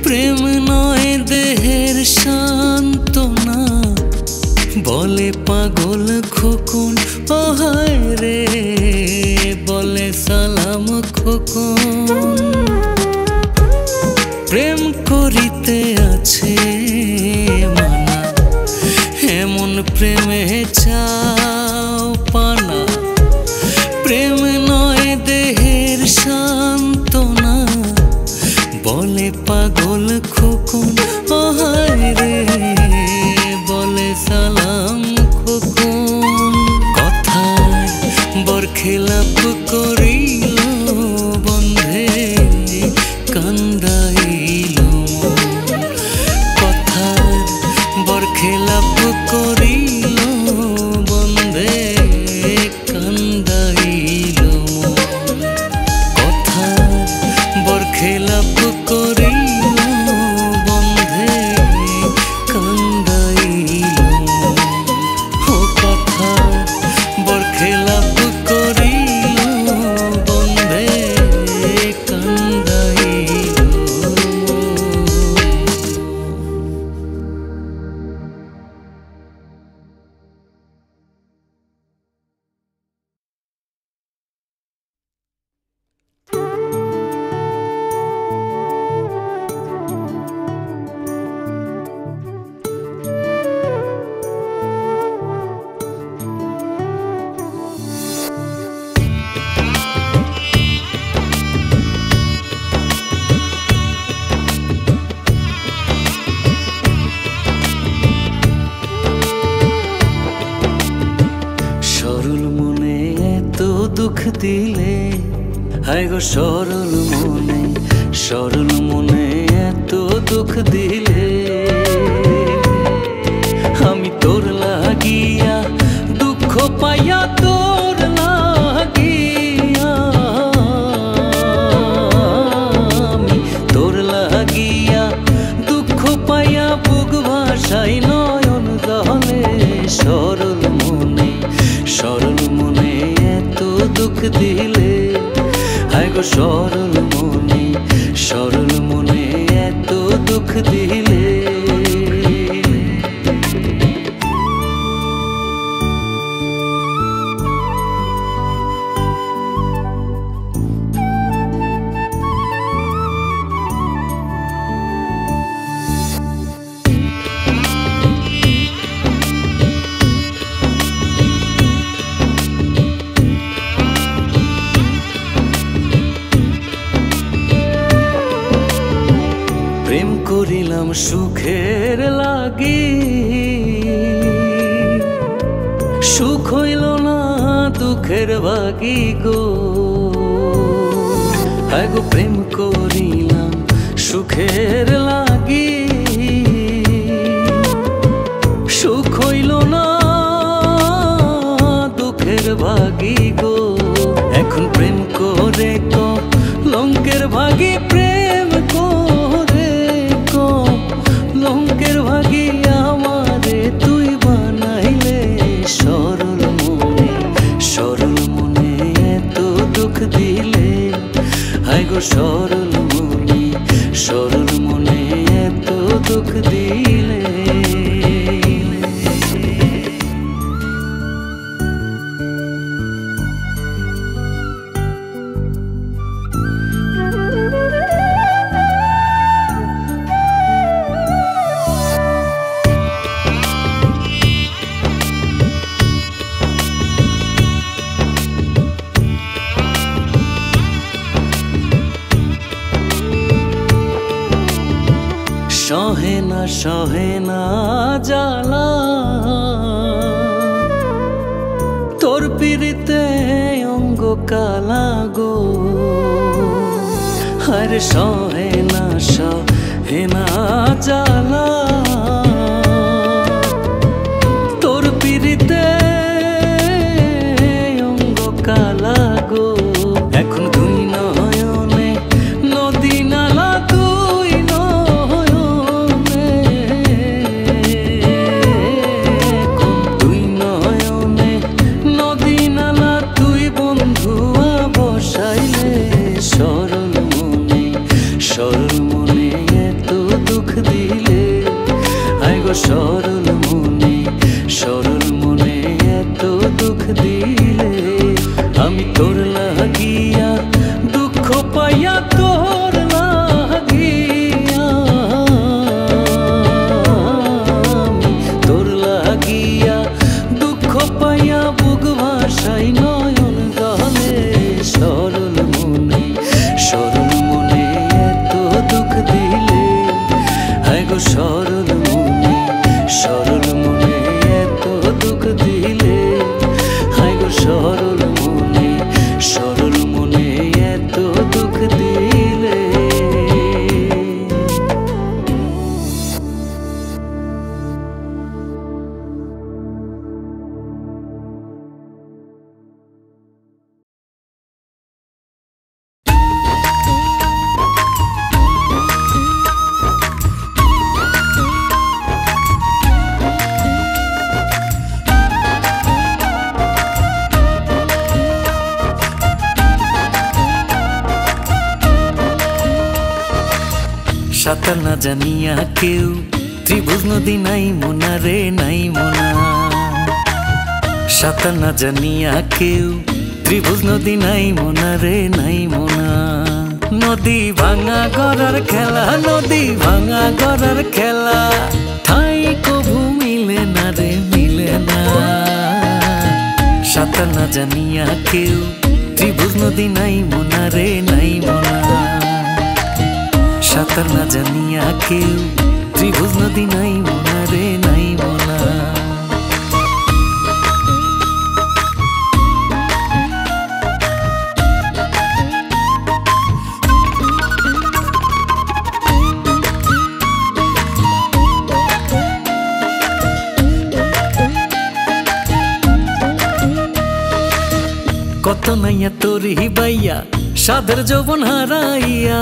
প্রেম নয় দেহের সান্ত্বনা বলে পাগল খোকন ও হায় রে বলে সালাম খোকন প্রেম করিতে আছে মানা এমন প্রেমে চাও পানা প্রেম নয় দেহের সান্ত্বনা বলে পাগল খোকন ও হায় রে বলে সালাম খোকন কথার বরখেলাপ করিল বন্ধে কান্দাইল কথার বরখেলাপ করিল বন্ধে কান্দাইল কথার বরখেলাপ করিল দুঃখ দিলে, হায় গো সরল মনে এত দুঃখ দিলে। আমি তোর লাগিয়া দুঃখ পাইয়া, তোর লাগিয়া আমি তোর লাগিয়া দুঃখ পাইয়া, বুক ভাষাই নয়ন জলে। সরল মনে এত দুঃখ দিলে, হায় গো সরল মনে এত দুঃখ দিলে। প্রেম করিলাম সুখের লাগি, সুখ হইল না দুঃখের ভাগি গো। হায় গো প্রেম করিলাম সুখের লাগি, সুখ হইল না দুঃখের ভাগি গো। এখন প্রেম করে লঙ্কের ভাগি, প্রেম করে লঙ্কের ভাগি আমারে তুই বানাইলে। সরল মনে এত দুঃখ দিলে, হায় গো সরল মনে এত দুঃখ দিলে। সহে না জ্বালা তোর পিড়িতে অঙ্গ কালা গো। আরে সহে না জ্বালা তোর পিড়িতে অঙ্গ কালা গো। এখন দুই নয়নে নদী নালা, সরল মনে এত দুঃখ দিলে, হায় গো সরল মনে এত দুঃখ দিলে। আমি তোর লাগিয়া দুঃখ পাইয়া, তোর লাগিয়া আমি তোর লাগিয়া দুঃখ পাইয়া, বুক ভাষাই নয়ন জলে। সরল মনে দুঃখ দিলে, হায় গো সরল মনে এত দুঃখ দিলে, হায় গো সরল মনে এত দুঃখ দিলে। সাঁতার না জানিয়া কেউ ত্রিভুজ নদী নাই মোনা রে, নাই মোনা। সাঁতার না জানিয়া কেউ ত্রিভুজ নদী নাই মোনা রে, নাই মোনা। নদী ভাঙা গড়ার খেলা, নদী ভাঙা গড়ার খেলা, ঠাই কভু মিলে না রে, মিলে না। সাঁতার না জানিয়া কেউ ত্রিভুজ নদী নাই মোনা রে, নাই মোনা। সাঁতার না জানিয়া কেউ ত্রিভুজ নদী নাই মোনা রে, নাই মোনা। কত নাইয়া তোরি বাইয়া সাদের যৌবন হারাইয়া,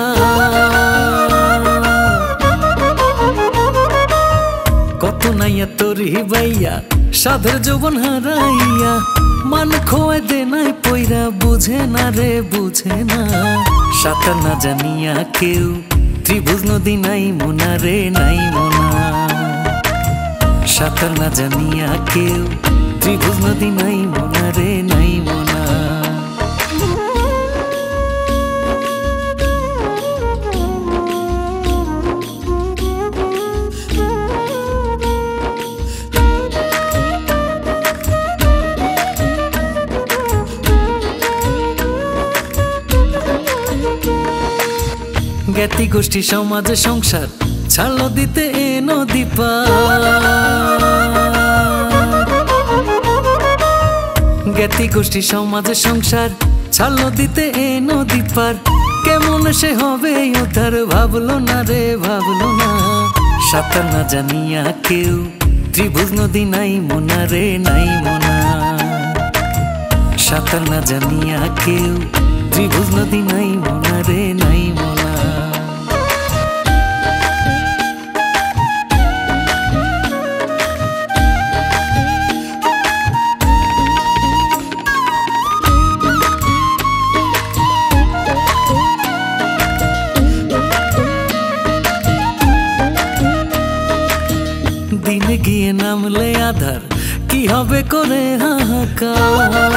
কত নাইয়া তোরি বাইয়া সাদের যৌবন হারাইয়া, মান খোয় দে নাই পইরা বুঝে না রে বুঝে না। সাঁতার না জানিয়া কেউ ত্রিভুজ নদী নাই মোনা রে নাই মোনা, সাঁতার না জানিয়া কেউ ত্রিভুজ নদী নাই মোনা রে নাই মোনা। জ্ঞাতি গোষ্ঠী সমাজ সংসার ছাড়লো দিতে এ নদী পার, জ্ঞাতি গোষ্ঠী সমাজ সংসার ছাড়লো দিতে এ নদী পার। কেমন সে হবে উদ্ধার ভাবলো না রে ভাবলো না, সাঁতার না জানিয়া কেউ ত্রিভুজ নদী নাই মোনা রে নাই মোনা, সাঁতার না জানিয়া কেউ ত্রিভুজ নদী নাই মোনা রে নাই মোনা। দিনে গিয়ে নামলে আধার কি হবে করে হাহাকার,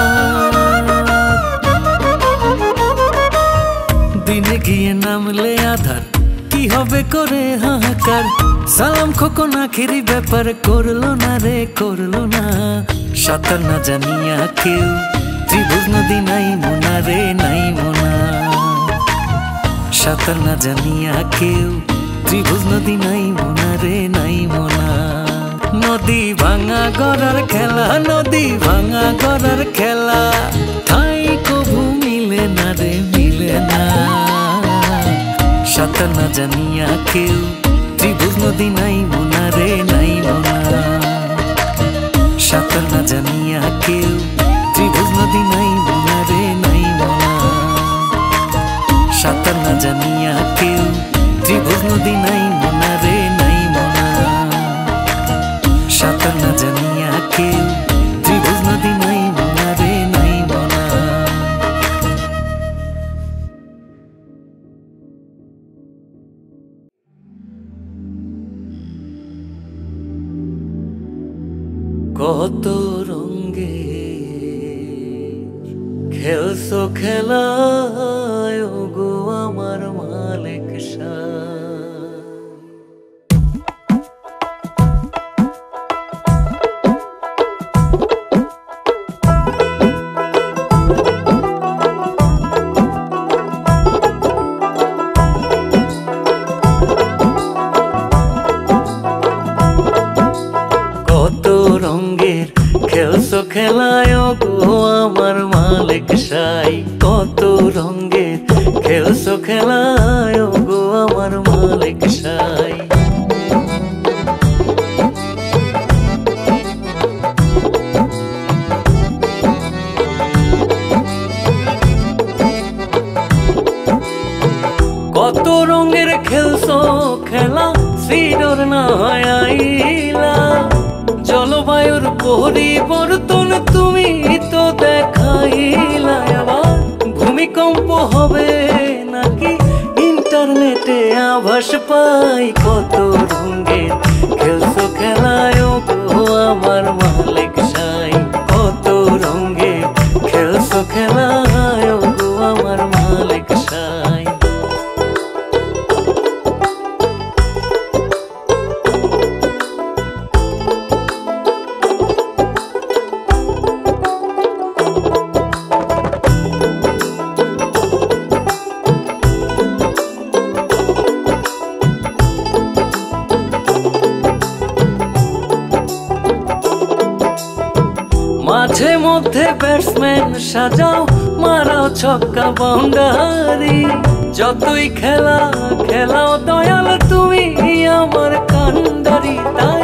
দিনে গিয়ে নামলে আধার কি হবে করে হাহাকার। সালাম খোকন আখেরি ব্যাপার করলো না রে করলো না, সাঁতার না জানিয়া কেউ ত্রিভুজ নদী নাই মোনা রে নাই মোনা, সাঁতার না জানিয়া কেউ ত্রিভুজ নদী নাই মোনা রে নাই মোনা। নদী ভাঙা গড়ার খেলা নদী ভাঙা গড়ার খেলা, ঠাই কভু মিলে না রে মিলে না, সাঁতার না জানিয়া কেউ ত্রিভুজ নদী নাই মোনা রে নাই মোনা, সাঁতার না জানিয়া কেউ ত্রিভুজ নদী নাই মোনা রে নাই মোনা, সাঁতার না জানিয়া কেউ ত্রিভুজ নদী নাই মোনা রে নাই মোনা, সাঁতার না জানিয়া কেউ ত্রিভুজ নদী নাই মোনা রে নাই মোনা। কত রঙে খেলছো খেলা গো আমার মালিক খেলছো খেলায় গো আমার মালিক সাই, কত রঙের খেলছো খেলায় গো আমার মালিক সাই। কত রঙের খেলছো খেলা সিডর না হয় আইলা, জলবায়ুর পরিবর্তন তুমি তো দেখাইলা, আবার ভূমিকম্প হবে নাকি ইন্টারনেটে আভাস পাই। কত রঙের খেলছো খেলায় গো আমার মালিক সাই, কত রঙের খেলছো খেলায় গো আমার মালিক সাই। মাঝে মধ্যে ব্যাটসম্যান সাজাও মারাও ছক্কা বাউন্ডারি, যতই খেলা খেলাও দয়াল তুমি আমার কান্ডারি। তাই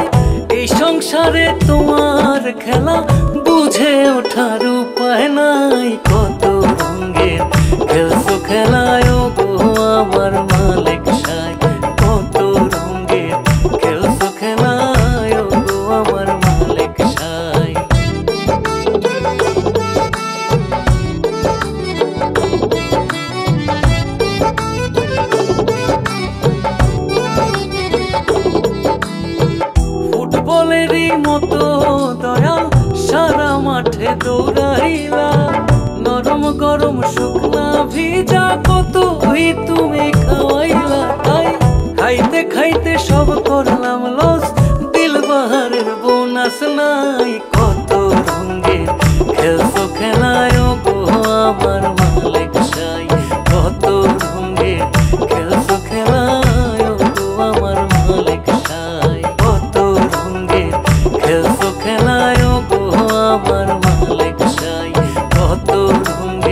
এই সংসারে তোমার খেলা বুঝে ওঠার উপায় নাই, কত তো রঙিন